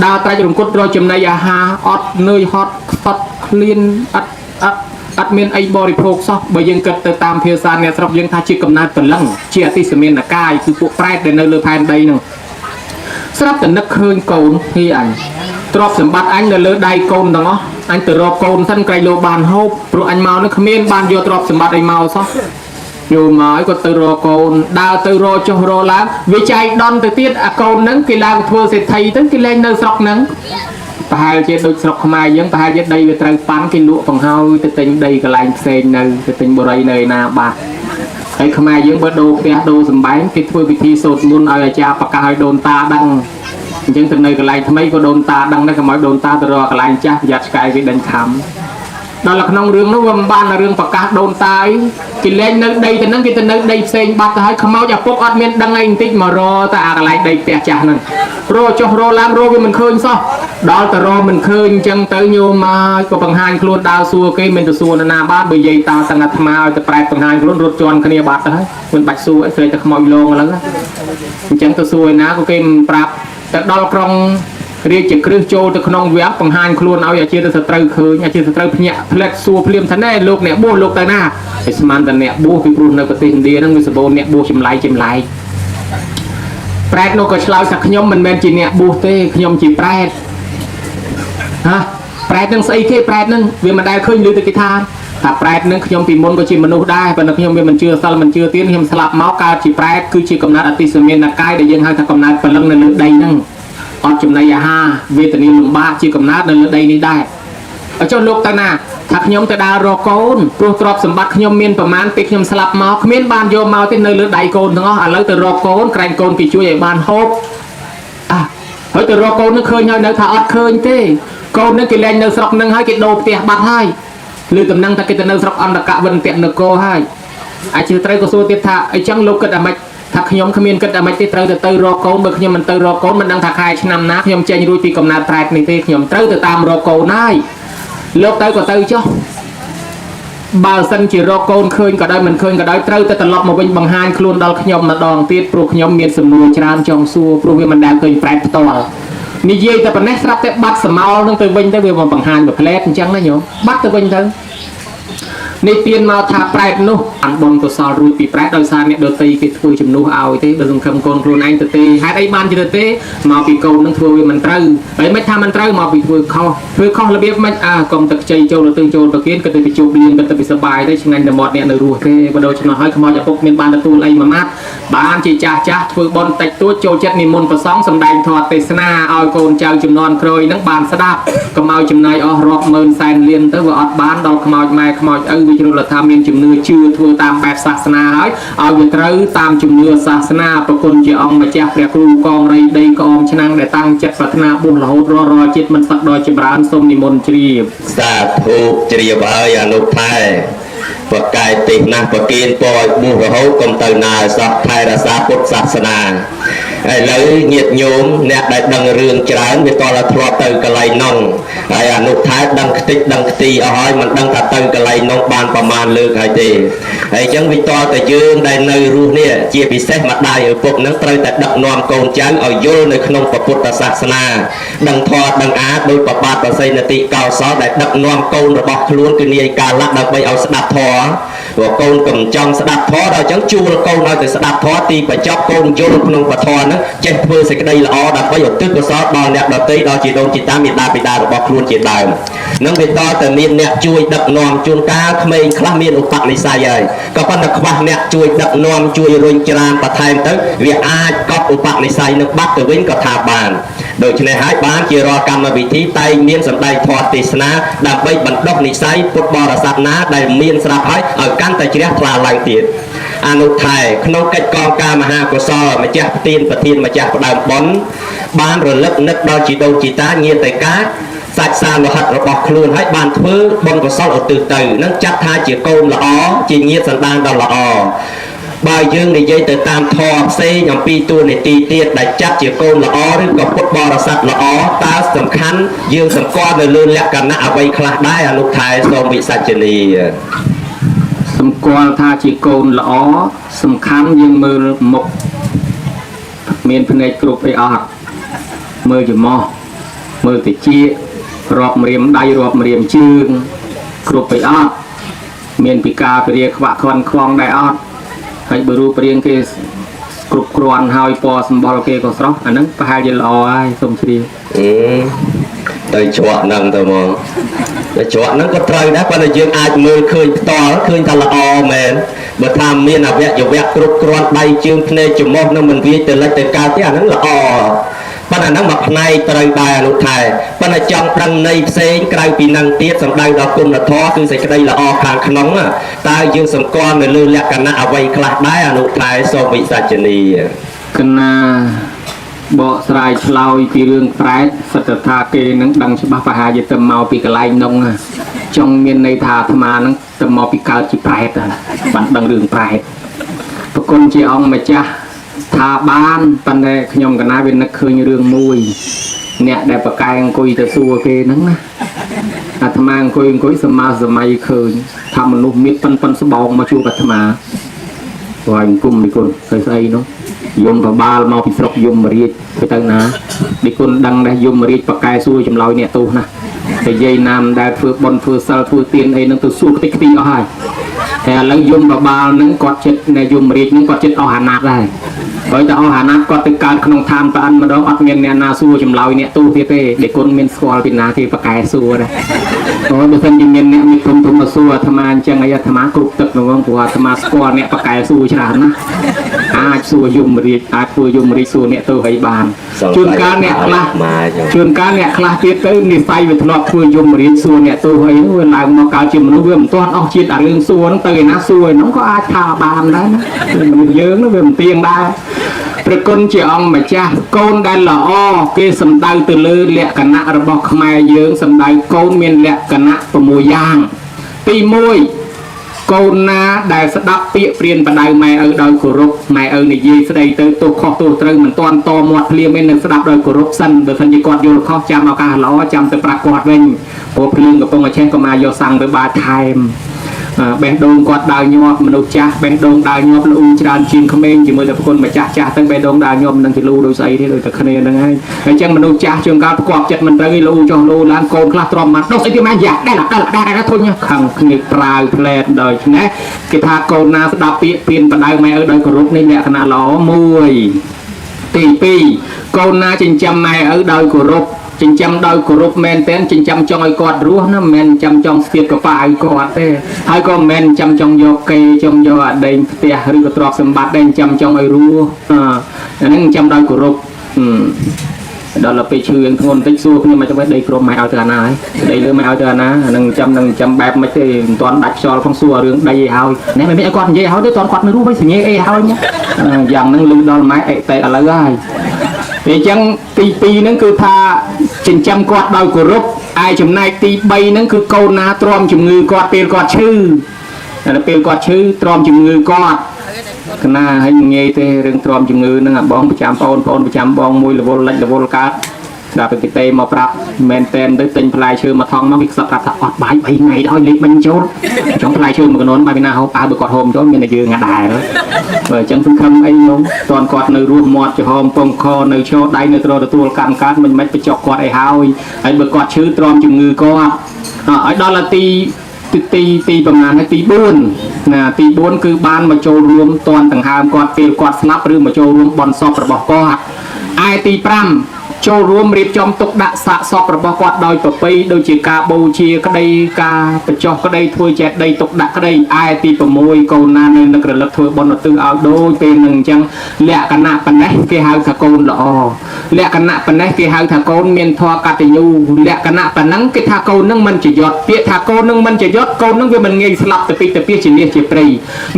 ดาวตายจงกดรอจำนายาหาอดเนยฮอตสดคลีนอัดเมียนไอบริโภคซอกใบยังเกิดตามเพียซานเนี่ยสำหรับยังทาชิกำนัดตะลังเชียติสเมียนนักกายคือพวกแปรในเรือแผ่นใดหนึ่งสำหรับแต่นักเคยโกนที่อันตรอบสมบัติอันในเรือใดโกนต่างอ๋ออันแต่รอโกนท่านไกลโลบานโฮปโปรอันเมานักเมียนบานโยตรอบสมบัติไอเมาซอกอยู่หมายก็ตือรอโกนดาวตือรอจโรล้างวิจัยดอนตือเตี้ยโกนนั้นกีฬาทัวร์เศรษฐีตั้งกีฬาเนื้อซอกนั้นตาเจ็ดโดยสกมายังตาเจ็ดได้ไปตรังปั้นกินลุ่ของเฮาจะติงได้กับลายเซนนึงจะติงบริเนยนาบาไอ้ขมายังมาดูแกดูสมัยกิจวิธีสูตรมุนเอาใจปากกาโดนตาดังยังติงเนยกับลายทำไมก็โดนตาดังได้ขมาโดนตาตลอดกับลายจ้าหยัดกายไปดันคำนั่นแหละน้องเรื่องนู้นบ้านเรื่องปากกาโดนตายกินเล่นนึกได้แต่นั่งกินแต่นึกได้เซนบัตรให้ขมาจะพกอัดเมียนดังไงติ๊กมารอแต่อะไรได้แปะจ่านั่นโรจโรล้างโรมันเคยซ้อดอลแต่โรมันเคยจังเตยโยมาก็ปังหานครูดาวซัวเกย์มันจะซัวนาบ้านใบใหญ่ตาตั้งอัตมาแต่แปลปังหานครูรถจวนคณีบัตรให้มันบัดซัวเสยจะขโมยลงแล้วนะจังตัวซัวนะก็เกย์ปรับแต่ดอลกรองเรียกจากเครื่องโจตะขนองเวียปังหานครูเอาอย่าเชื่อแต่สตรีเคยอย่าเชื่อสตรีเนี่ยเพลกซัวเพลียมทันแน่ลูกเนี่ยบูลูกแต่หน้าไอ้สมานแต่เนี่ยบูคือปรุนในประเทศอินเดียนั่งวิสโบเนี่ยบูชิมไลแปรโนก็ชลาวสักขยมมันแมนจีเนี่ยบูเต้ขยมจีแปรฮะแปรนั่งใส่แค่แปรนั่งเวียมันได้ขึ้นลือตะกิทานถ้าแปรนั่งขยมปีมนก็จีมนุษย์ได้แต่ขยมเวียมันเชื่อซัลมันเชื่อเตี้ยขยมสลับเมาส์การจีแปรคือจีกำนัดอติสเมียนนักกายได้ยังให้ถ้ากำนัดเป็นลังในลือใดนั่งอดจุ่มในยาฮาเวทนีลมบ้าจีกำนัดในลือใดนี้ได้เจ้าลูกตาหน้าถ้าขยมจะดารอโกนปลุกตรอบสมบัติขยมเมียนประมาณปีขยมสลับเมาเมียนบานโยมเมาที่ในเลือดใดโกนทั้งอ๋อแล้วแต่รอโกนแกรงโกนกี่ช่วยบานโฮปเฮ้ยแต่รอโกนนึกเคยเนาถ้าอดเคยเต้โกนนึกกินแรงเนื้อสกนึงให้กินโดเตียบัดให้หรือตำนังถ้ากินเนื้อสกอันตะกะวันเตียนเนื้อโกให้ไอชื่อไตรก็สู้ติดท่าไอจังลูกก็ได้มาถ้าขยมขมิ้นก็ได้มาติดไตรแต่เตยรอโกนเมื่อขยมมันเตยรอโกนมันดังถ้าใครชนะนะขยมเจนรู้ตีกำนัดแปรในเต้ขยมเตยแต่ตามรอโกนได้โลกเตยก็เตยจ้ะ បើសិនជារកកូនឃើញក៏ដោយមិនឃើញក៏ដោយត្រូវតែត្រឡប់មកវិញបង្ហាញខ្លួនដល់ខ្ញុំម្ដងទៀតព្រោះខ្ញុំមានសំណួរច្រើនចង់សួរព្រោះវាមិនដែលឃើញប្រែតផ្ទាល់និយាយតែប៉ុណ្ណេះស្រាប់តែបាត់សមោលនឹងទៅវិញទៅវាមកបង្ហាញមួយផ្លែតអញ្ចឹងណាញោមបាត់ទៅវិញទៅនេះពៀនមកថាប្រែតនោះអានបងកុសលរួចពីប្រែតដោយសារអ្នកដតីគេធ្វើជំនួសឲ្យទេដោយសង្ឃឹមកូនខ្លួនឯងទៅទេហេតុអីបានជាទៅទេមកពីកូននឹងធ្វើវាមិនត្រូវហើយមិនថាមិនត្រូវមកពីធ្វើខុសរបៀបមិនកុំទឹកខ្ចីចូលទៅចូលប្រគៀនក៏ទៅជួបលៀងក៏ទៅសុបាយទៅឆ្ងាញ់តែមាត់អ្នកនៅរស់ទេបើដូច្នោះហើយខ្មោចឪពុកមានបានទទួលអីមួយម៉ាត់បានជាចាស់ធ្វើបន់តិចតួចចូលចិត្តនិមន្តប្រសងសម្ដែងធម៌ទេសនាឲ្យកូនចៅចំនួនក្រោយនឹងបានស្ដាប់កុំឲ្យចំណាយអស់រាប់ម៉ឺនសែនលានទៅវាអត់បានដល់ខ្មោចម៉ែខ្មោចឪវិជ្រុលថាមានជំនឿជឿធ្វើតាមបែបសាសនាហើយឲ្យវាត្រូវតាមជំនឿសាសនាប្រគុណជាអង្គម្ចាស់ព្រះគ្រូកងរៃដីក្អមឆ្នាំងដែលតាំងចិត្តប្រាថ្នាបុស្សរហូតរាល់ចិត្តមិនសឹកដល់ចម្រើនសូមនិមន្តជ្រាបសាធុជ្រាបហើយអនុថែប្រកែកទេណាស់ប្រគៀនពរឲ្យបុស្សរហូតកុំទៅណាសោះថែរក្សាពុទ្ធសាសនាឥឡូវញាតិញោមអ្នកដែលដឹងរឿងច្រើនវាតើធ្លាប់ទៅកន្លែងនោះហើយអនុថែដឹងខ្ទេចដឹងខ្ទីអស់ហើយមិនដឹងថាទៅកន្លែងនោះបានប្រមាណលើកហើយទេហើយអញ្ចឹងវាតើតែយើងដែលនៅរស់នេះជាពិសេសម្ដាយឪពុកនឹងត្រូវតែដឹកនាំកូនចៅឲ្យយល់នៅក្នុងពុទ្ធសាសនាដឹងធម៌ដឹងអាដោយប្របាទប្រស័យនតិកោសលដែលដឹកនាំកូនរបស់ខ្លួនគឺនាយកាលៈដើម្បីឲ្យស្ដាប់ធម៌ព្រោះកូនកុំចង់ស្ដាប់ធម៌ដល់អញ្ចឹងជួលកូនឲ្យទៅស្ដាប់ធម៌ទីបញ្ចប់កូនយល់ក្នុងពធហ្នឹងចេះធ្វើសេចក្តីល្អដើម្បីឧទ្ទិសកុសលដល់អ្នកដទៃដល់ជីដូនជីតាមេដាបិតារបស់ខ្លួនជាដើមនឹងវាតតែមានអ្នកជួយដឹកនាំជួនកាលក្មេងខ្លះមានឧបនិស្ស័យហើយក៏ប៉ុន្តែខ្វះអ្នកជួយដឹកនាំជួយរុញច្រានបន្ថែមទៅវាអាចកប់ឧបនិស្ស័យនឹងបាត់ទៅវិញក៏ថាបានដូច្នេះហើយបានជារាល់កម្មវិធីតែងមានសម្ដែងធម៌ទេសនាដើម្បីបណ្ដុះនិស្ស័យពុទ្ធបរិស័ទណាដែលមានស្រាប់ហើយឲ្យកាន់តែជ្រះថ្លាឡើងទៀតអនុថែក្នុងកិច្ចកងការមហាកុសលម្ចាស់ប្រធានម្ចាស់ផ្ដើមបុណ្យបានរលឹកនឹកដល់ជីដូនជីតាញាតិកាសាច់សាលោហិតរបស់ខ្លួនហើយបានធ្វើបុណ្យកុសលឧទ្ទិសទៅនឹងចាត់ថាជាកូនល្អជាញាតិសន្តានដ៏ល្អបើយើងនិយាយទៅតាមធម៌ផ្សេងអំពីតួនាទីទៀតដែលចាត់ជាកូនល្អឬក៏ពុទ្ធបរិស័ទល្អតើសំខាន់យើងសម្គាល់នៅលើលក្ខណៈអ្វីខ្លះដែរអនុថែសូមវិសាចនីសម្គាល់ថាជាកូនល្អសំខាន់យើងមើលមុខមានភ្នែកគ្រប់អីអត់មើលច្រមុះមើលតិចរាប់ម្រាមដៃរាប់ម្រាមជើងគ្រប់អីអត់មានពិការពរាខ្វាក់ខ្វាន់ខ្វងដែរអត់ហើយបើរូបរាងគេគ្រប់គ្រាន់ហើយពណ៌សម្បុរគេក៏ស្រស់អាហ្នឹងប្រហែលជាល្អហើយសូមជ្រាបទៅច្រកហ្នឹងទៅហ្មងតែច្រកហ្នឹងក៏ត្រូវដែរប៉ុន្តែយើងអាចមើលឃើញផ្ទាល់ឃើញថាល្អមែនបើថាមានអវយវៈគ្រប់គ្រាន់ដៃជើងភ្នែកច្រមុះនឹងមិនវាយទៅលិចទៅកើតទេអាហ្នឹងល្អប៉ុន្តែហ្នឹងមកផ្នែកត្រូវដែរអនុថែប៉ុន្តែចង់ដឹងន័យផ្សេងក្រៅពីហ្នឹងទៀតសម្ដៅដល់គុណធម៌គឺសេចក្តីល្អខាងក្នុងតើយើងសម្គាល់នៅលើលក្ខណៈអ្វីខ្លះដែរអនុថែសូមវិសាចនីកណាបកស្រាយឆ្លើយពីរឿងប្រែតសិទ្ធិថាគេនឹងដឹងច្បាស់ប្រហែលជាទៅមកពីកន្លែងនោះចង់មានន័យថាអាត្មានឹងទៅមកពីកើតជាប្រែតបានដឹងរឿងប្រែតប្រគុណជាអង្គម្ចាស់ថាបានប៉ុន្តែខ្ញុំកណាវានឹកឃើញរឿងមួយអ្នកដែលប្រកែកអង្គុយទៅសួរគេហ្នឹងណាអាត្មាអង្គុយសមាសម័យឃើញថាមនុស្សមានប៉ុនស្បោងមកជួបអាត្មាហើយអង្គុំនេះគុណស្អីនោះយមបបាលមកពីស្រុកយមរាជទៅណានេះគុណដឹងដែរយមរាជប្រកែសួរចម្លើយអ្នកទោសណាតែយាយណាមដែលធ្វើបុណ្យធ្វើសិលធ្វើទានអីហ្នឹងទៅសួរខ្ទេចខ្ទីអស់ហើយតែឥឡូវយមបបាលហ្នឹងគាត់ចិត្តនៃយមរាជហ្នឹងគាត់ចិត្តអស់អាណត្តិដែរហើយតែអស់អាណត្តិគាត់ទៅកើតក្នុងឋានប្រអិនម្ដងអត់មានអ្នកណាសួរចម្លើយអ្នកទោសទៀតទេដែលគុណមានស្គាល់ពីណាគេប្រកែសួរដែរអូបើមិនជាមានអ្នកមានធំមកសួរអាត្មាអញ្ចឹងអីអាត្មាគ្រប់ទឹកហ្មងព្រោះអាត្មាស្គាល់អ្នកប្រកែសួរច្រើនណាអាចសួរយមរាជអាចធ្វើយមរាជសួរអ្នកទោសឲ្យបានជួនកាលអ្នកខ្លះទៀតទៅនិស័យវាធ្លាប់ធ្វើយមរាជសួរអ្នកទោសឲ្យវាឡើងមកកើតជាមនុស្សវាមិនទាន់អស់ជាតិអារឿងសួរហ្នឹងទៅឯណាសួរហ្នឹងក៏អាចថាបានដែរណាមនុស្សយើងវាមិនទៀងដែរព្រះគុណជាអង្គម្ចាស់កូនដែលល្អគេសំដៅទៅលើលក្ខណៈរបស់ខ្មែរយើងសំដៅកូនមានលក្ខណៈ6យ៉ាងទី1កូនណាដែលស្ដាប់ពាក្យព្រានបដៅម៉ែឪដោយគោរពម៉ែឪនិយាយស្ដីទៅទោសខុសទោសត្រូវមិនទាន់តមាត់ភ្លាមទេនឹងស្ដាប់ដោយគោរពសិនបើមិនជាគាត់យល់ខុសចាំឱកាសល្អចាំទៅប្រាប់គាត់វិញព្រោះភ្លើងកំពុងតែឆេះក៏មកយកសាំងទៅបាថែម បេះដូងគាត់ដើរញាប់មនុស្សចាស់បេះដូងដើរញាប់លូច្រើនជាងក្មេងជាមួយតែប្រគុណម្ចាស់ចាស់ទៅបេះដូងដើរញាប់នឹងជាលូដូចស្អីទេដូចតែគ្នាហ្នឹងហើយអញ្ចឹងមនុស្សចាស់ជួនកាលផ្គាប់ចិត្តមិនទៅលូចុះលូឡើងកូនខ្លះទ្រាំមកដូចស្អីគេមកយ៉ាដែលធុញខឹងគ្នាប្រាវផ្លែតដោយនេះគេថាកូនណាស្ដាប់ពាក្យពៀនបដៅម៉ែឪដោយគោរពនេះលក្ខណៈល្អមួយទី2កូនណាចិញ្ចឹមម៉ែឪដោយគោរពចិញ្ចឹមដោយគោរពមែនទែនចិញ្ចឹមចង់ឲ្យគាត់រស់ណាមិនមែនចិញ្ចឹមចង់ស្ទាបកប៉ាឲ្យគាត់ទេហើយក៏មិនមែនចិញ្ចឹមចង់យកគេចង់យកអាដែងផ្ទះឬក៏ទ្រព្យសម្បត្តិដែរចិញ្ចឹមចង់ឲ្យរស់អាហ្នឹងចិញ្ចឹមដោយគោរពដល់ពេលឈឺយ៉ាងធ្ងន់បន្តិចសួរគ្នាមកទៅដីក្រុមម៉ែឲ្យទៅអាណាហើយដីលើម៉ែឲ្យទៅអាណាអានឹងចាំបែបមិនទេមិនទាន់ដាច់ខ្យល់ផងសួររឿងដីឲ្យហើយណែមិនឲ្យគាត់និយាយឲ្យទេទាន់គាត់នៅរស់វិញសញ្ញាអីឲ្យយ៉ាងហ្នឹងលឺដល់ម៉ែអេតែឥឡូវហើយអញ្ចឹងទី2ហ្នឹងគឺថាចិញ្ចឹមគាត់ដោយគោរពឯចំណែកទី3ហ្នឹងគឺកូនណាទ្រាំជំងឺគាត់ពេលគាត់ឈឺដល់ពេលគាត់ឈឺទ្រាំជំងឺគាត់កណាឲ្យងាយទេរឿងទ្រាំជំងឺហ្នឹងអាបងប្រចាំបងប្រចាំបងមួយរវល់លិចរវល់កើតដល់ពេលទេមកប្រាប់មែនតែនទៅទិញផ្លែឈើមកថងមកវាខ្សឹបប្រាប់ថាអត់បាយ3ថ្ងៃដល់លេខបាញ់ចូលចង់ផ្លែឈើមួយកណ្ដុនបាយពីណាហូបបើគាត់ហូបចូលមានតែយើងអាដែរបើអញ្ចឹងសង្ឃឹមអីខ្ញុំតន់គាត់នៅរស់មាត់ចំហពងខនៅឈរដៃនៅទទួលកម្មកាត់មិនមិនបញ្ចុកគាត់អីហើយបើគាត់ឈឺទ្រាំជំងឺគាត់ឲ្យដល់ទីប្រមាណហើយទី4ណាទី4គឺបានមកចូលរួមតន់ដង្ហើមគាត់ពេលគាត់ស្លាប់ឬមកចូលរួមបន់សពរបស់គាត់ឯទី5ចូលរួមរៀបចំទុកដាក់សាកសពរបស់គាត់ដោយប្រពៃដូចជាការបូជាក្តីការបញ្ចុះក្តីធ្វើចេតដីទុកដាក់ក្តីឯទី6កូនណានៅនឹករលឹកធ្វើបុណ្យឧទ្ទិសឲ្យដូចពេលនឹងអញ្ចឹងលក្ខណៈប៉ុណ្ណេះគេហៅថាកូនល្អលក្ខណៈប៉ុណ្ណេះគេហៅថាកូនមានធម៌កតញ្ញូលក្ខណៈប៉ុណ្ណឹងគេថាកូននឹងមិនចយត់ពាក្យថាកូននឹងមិនចយត់កូននឹងវាមិនងាយស្លាប់ទៅពីទៅពីជាលះជាព្រៃ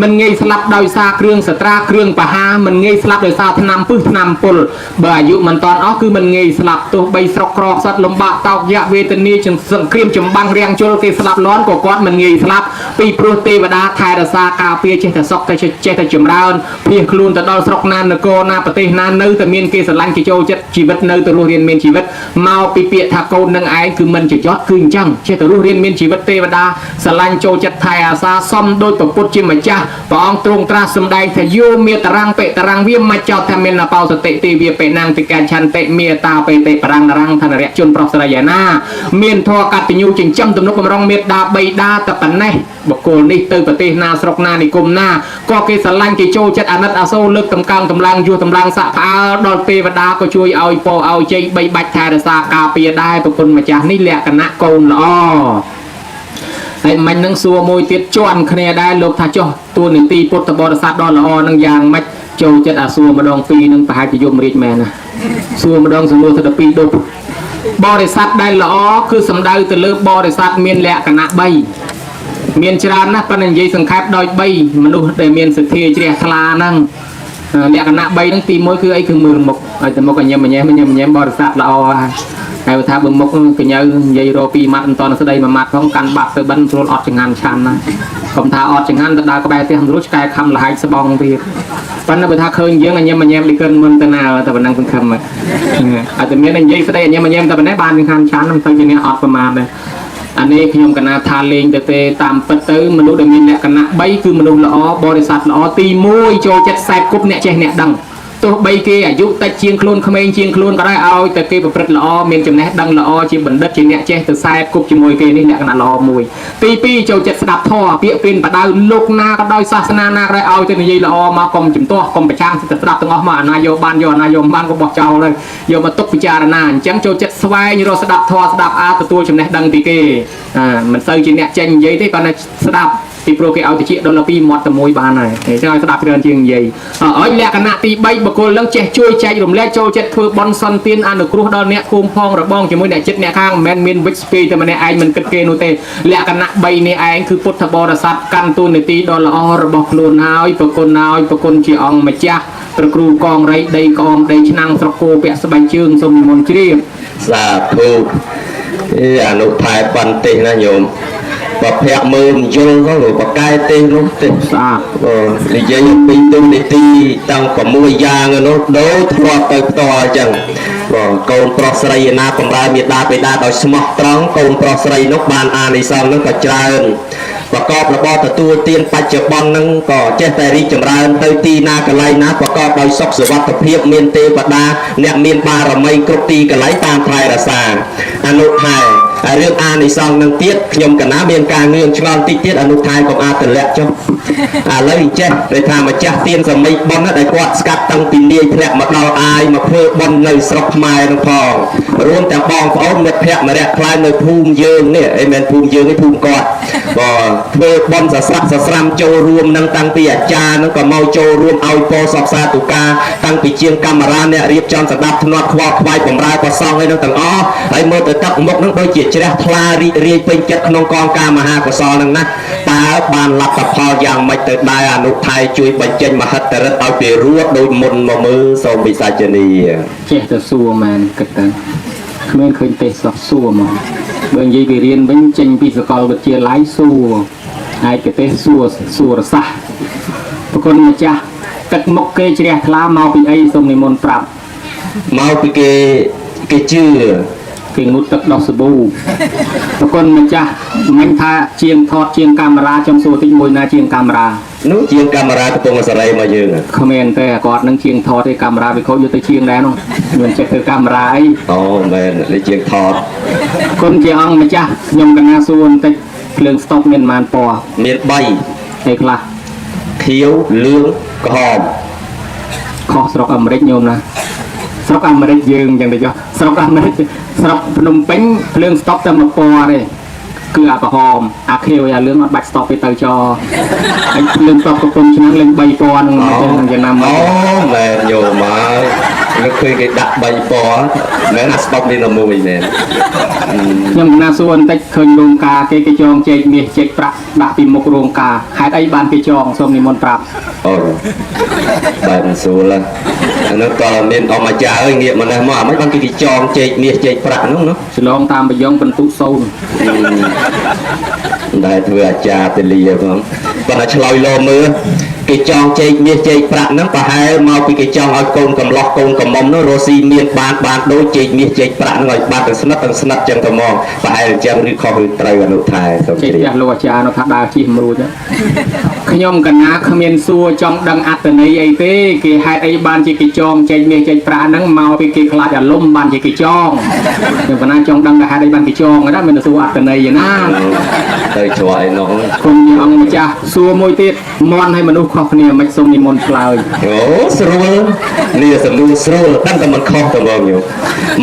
មិនងាយស្លាប់ដោយសារគ្រឿងសត្រាគ្រឿងបហាមិនងាយស្លាប់ដោយសារថ្នាំពឹសថ្នាំពុលបើអាយុមិនតាន់អស់គឺមិនងាយស្លាប់ទោះបីស្រុកក្រកសត្វលំបាកតោកយៈវេទនាសង្គ្រាមចម្បាំងរាំងជលគេស្លាប់លន់ក៏គាត់មិនងាយស្លាប់ពីព្រោះទេវតាថែរក្សាការពារចេះតែសុខតែចេះតែចម្រើនភៀសខ្លួនទៅដល់ស្រុកណានគរណាប្រទេសណានៅតែមានគេស្រឡាញ់គេចូលចិត្តជីវិតនៅទៅរស់រៀនមានជីវិតមកពីពាក្យថាកូននឹងឯងគឺមិនចយត់គឺអញ្ចឹងចេះតែរស់រៀនមានជីវិតទេវតាស្រឡាញ់ចូលចិត្តថែអាសាសមដោយប្រពុតជាម្ចាស់ព្រះអង្គទ្រង់ត្រាស់សម្ដែងថាយោមេតរាំងបេតរាំងវាមិនចោតថាមានបោសតិទេវាបេណាំងតិកាឆន្តិមេតាបេតិបរាំងរាំងធនរៈជនប្រុសស្រីឯណាមានធម៌កតញ្ញូចិញ្ចឹមទំនុកបំរុងមេត្តាបៃតាតែប៉ុណ្ណេះបុគ្គលនេះទៅប្រទេសណាស្រុកណានិគមណាក៏គេស្រឡាញ់គេចូលចិត្តអាណិតអាសូរលើកតម្កើងតម្លើងយុះតម្លើងសាក់ផ្អើលដល់ទេវតាក៏ជួយឲ្យពរឲ្យជ័យបីបាច់ថែរក្សាការពារដែរប្រគុណម្ចាស់នេះលក្ខណៈកូនល្អហើយមិញនឹងសួរមួយទៀតជន់គ្នាដែរលោកថាចុះតួនាទីពុទ្ធបរិស័ទដ៏ល្អនឹងយ៉ាងម៉េចចូលចិត្តអាសួរម្ដងពីរនឹងប្រហែលជាយមរាជមែនណាសួរម្ដងសំណួរទៅ2ដុំបរិស័ទដែលល្អគឺសំដៅទៅលើបរិស័ទមានលក្ខណៈ3មានច្រើនណាស់ប៉ុន្តែនិយាយសង្ខេបដោយ3មនុស្សដែលមានសទ្ធាជ្រះថ្លាហ្នឹងលក្ខណៈ3ហ្នឹងទី1គឺអីគឺមើលមុខឲ្យតែមុខញ៉ាំញ៉ាំបរិស័ទល្អហើយថាបើមុខកញ្ញើនិយាយរក2ម៉ាត់មិនតស្ដី1ម៉ាត់ផងកាន់បាត់ទៅបិណ្ឌស្រួលអត់ចង្ហាន់ឆាន់ណាកុំថាអត់ចង្ហាន់ទៅដើរក្បែរផ្ទះមិនរួចឆ្កែខំលហែកស្បងទៀតប៉ុន្តែបើថាឃើញយើងញ៉ាំលីកិនមិនទៅណាតែប៉ុណ្ណឹងសង្ឃឹមហើយតែមាននិយាយស្ដីញ៉ាំតែប៉ុណ្ណេះបានចង្ហាន់ឆាន់នឹងទៅជាអ្នកអត់ប្រមាណដែរអានេះខ្ញុំកណាថាលេងទៅទេតាមពិតទៅមនុស្សដែលមានលក្ខណៈ3គឺមនុស្សល្អបរិស័ទល្អទី1ចូលចិត្តខ្សែគប់អ្នកចេះអ្នកដឹងទោះបីគេអាយុតិចជាងខ្លួនក្មេងជាងខ្លួនក៏ដោយឲ្យតែគេប្រព្រឹត្តល្អមានចំណេះដឹងល្អជាបណ្ឌិតជាអ្នកចេះទៅខ្សែគប់ជាមួយគេនេះលក្ខណៈល្អមួយទី2ចូលចិត្តស្ដាប់ធម៌ពាក្យពេញបដៅលោកណាក៏ដោយសាសនាណាក៏ដោយឲ្យទៅនិយាយល្អមកកុំជំទាស់កុំប្រឆាំងទៅស្ដាប់ទាំងអស់មកអាណាយកបានយកអាណាយកបានក៏បោះចោលហើយយកមកទុកពិចារណាអញ្ចឹងចូលចិត្តស្វែងរកស្ដាប់ធម៌ស្ដាប់ទទួលចំណេះដឹងពីគេមិនសូវជាអ្នកចេញនិយាយទេគាត់តែស្ដាប់ពីព្រោះគេឲ្យតិចដល់2មាត់តែមួយបានហើយអញ្ចឹងឲ្យស្ដាប់ច្រើនជាងនិយាយឲ្យលក្ខណៈទី3បុគ្គលនឹងចេះជួយចែករំលែកចូលចិត្តធ្វើបន់សន្តានអនុគ្រោះដល់អ្នកភូមិផងរបងជាមួយអ្នកចិត្តអ្នកខាងមិនមែនមានវិជ្ជពីតែម្នាក់ឯងមិនគិតគេនោះទេលក្ខណៈ3នេះឯងគឺពុទ្ធបរិស័ទកាន់តួនាទីដ៏ល្អរបស់ខ្លួនហើយប្រគុណជាអង្គម្ចាស់ព្រះគ្រូកងរៃដីក្អមដីឆ្នាំងស្រុកគោពាក់ស្បែកជើងសូមនិមន្តជ្រាបសាធុអនុថែបន្តិចណាញោមបើភ័ក្រមើលយល់ទៅបកែទេនោះទេស្អាតនិយាយពីទូនីតិតាំង6យ៉ាងនោះដូចធ្លាប់ទៅផ្ទាល់អញ្ចឹងកូនប្រុសស្រីណាបំរើមេដាបេដាដោយស្មោះត្រង់កូនប្រុសស្រីនោះបានអានិសង្សនោះក៏ច្រើន ប្រកបរបរទទួលទានបច្ចុប្បន្នហ្នឹងក៏ចេះតែរីកចម្រើនទៅទីណាកន្លែងណាប្រកបដោយសុខសុវត្ថិភាពមានទេវតាអ្នកមានបារមីគ្រប់ទីកន្លែងតាមថ្លៃរសាអនុថែរឿងអានិសង្ឃនឹងទៀតខ្ញុំកណាមានការងឿងឆ្ងល់តិចទៀតអនុថែកុំអាចទម្លាក់ចុះឥឡូវចេះដែលថាម្ចាស់ទានសមីប៉ុនដែលគាត់ស្កាត់តាំងពីនាយធ្លាក់មកដល់អាយមកធ្វើប៉ុននៅស្រុកខ្មែរនឹងផងរួមទាំងបងប្អូនមិត្តភក្តិម្នាក់ខ្លាយនៅភូមិយើងនេះអីមែនភូមិយើងនេះភូមិគាត់ក៏ធ្វើប៉ុនសស្រាក់សស្រាំចូលរួមនឹងតាំងពីអាចារ្យនឹងក៏មកចូលរួមឲ្យពោសកសាទុការតាំងពីជាងកាមេរ៉ាអ្នករៀបចំស្ដាប់ធ្នាប់ខ្វល់ខ្វាយបំរើប្រសងឲ្យនឹងទាំងអស់ហើយមើលទៅទឹកមុខនឹងដូចជាជ្រះថ្លារីករាយពេញចិត្តក្នុងកងការមហាកុសលនឹងណាតើបានលទ្ធផលយ៉ាងម៉េចទៅដែរអនុថែជួយបញ្ចេញមហិទ្ធិឫទ្ធិឲ្យពីរួតដូចមុនមកមើលសូមវិសាចនីចេះតែសួរមែនគិតទៅគ្មានឃើញទេសោះសួរមកបើនិយាយពីរៀនវិញចេញពីសាកលវិទ្យាល័យសួរឯកទេសសួររសាសប្រគុណម្ចាស់ទឹកមុខគេជ្រះថ្លាមកពីអីសូមនិមន្តប្រាប់មកពីគេជឿគេងូតទឹកដោះសាប៊ូប្រគុណម្ចាស់មិនថាជាងថតជាងកាមេរ៉ាចំសួរតិចមួយណាជាងកាមេរ៉ានោះជាងកាមេរ៉ាកំពុងសេរីមកយើងគ្មានទេគាត់នឹងជាងថតទេកាមេរ៉ាវាខូចយកទៅជាងដែរនោះមិនចេះធ្វើកាមេរ៉ាអីអូមែនលេជាងថតគុណជាអង្គម្ចាស់ខ្ញុំកណាសួរបន្តិចភ្លើងស្តុបមានប៉ុន្មានពណ៌មាន3ឯខ្លះខៀវលឿងក្រហមខុសស្រុកអាមេរិកញោមណាស្រុកអាមេរិកយើងចឹងទៅចុះស្រុកអាមេរិកស្រុកភ្នំពេញភ្លើងស្តុបតែមួយពណ៌ទេគឺអាក្រហមអាខៀវអាលឿងអត់បាច់ស្តុបទេទៅចោហើយភ្លើងស្តុបកំពុងឆ្នាំលេង3ពណ៌ហ្នឹងមកយ៉ាងណាមកអូមែនញោមមកនឹកឃើញគេដាក់3ពណ៌មែនអាស្តុបនេះតែមួយមែនខ្ញុំណាសួរបន្តិចឃើញរោងការគេចងជែកមាសជែកប្រាក់ដាក់ពីមុខរោងការហេតុអីបានគេចងសូមនិមន្តប្រាប់អូបានសួរអានោះក៏មានអមអាចារ្យអើយងាកមកនេះមកអាមិនបានគេចងជែកមាសជែកប្រាក់នោះណាឆ្លងតាមបយងបន្ទុកសូនដែលធ្វើអាចារ្យទលាផងគាត់ឲ្យឆ្លើយលោមើលគេចងជែកមាសជែកប្រាក់ហ្នឹងប្រហែលមកពីគេចង់ឲ្យកូនកំឡោះកូនកំមុំនោះរស់ស៊ីមានបានដូចជែកមាសជែកប្រាក់ហ្នឹងឲ្យបានទាំងស្និទ្ធចឹងទៅមកប្រហែលអញ្ចឹងឬខុសឬត្រូវអនុថែសូមជម្រាបលោកអាចារ្យនោះថាដើរជិះមរួចខ្ញុំកណាគ្មានសួរចង់ដឹងអត្តន័យអីទេគេហេតុអីបានជាគេចងជែកមាសជែកប្រាក់ហ្នឹងមកពីគេខ្លាចអាលំបានជាគេចងខ្ញុំកណាចង់ដឹងថាហេតុអីបានគេចងហ្នឹងមិនសួរអត្តន័យទេណាទៅជ្រោះអីនោះគុំអង្គម្ចាស់សួរមួយទៀតមន់ឲ្យមនុស្សខុសគ្នាមិនសូមនិមន្តឆ្លើយអូស្រួលនេះសំនួរស្រួលដឹងតែមិនខុសទៅបងញោម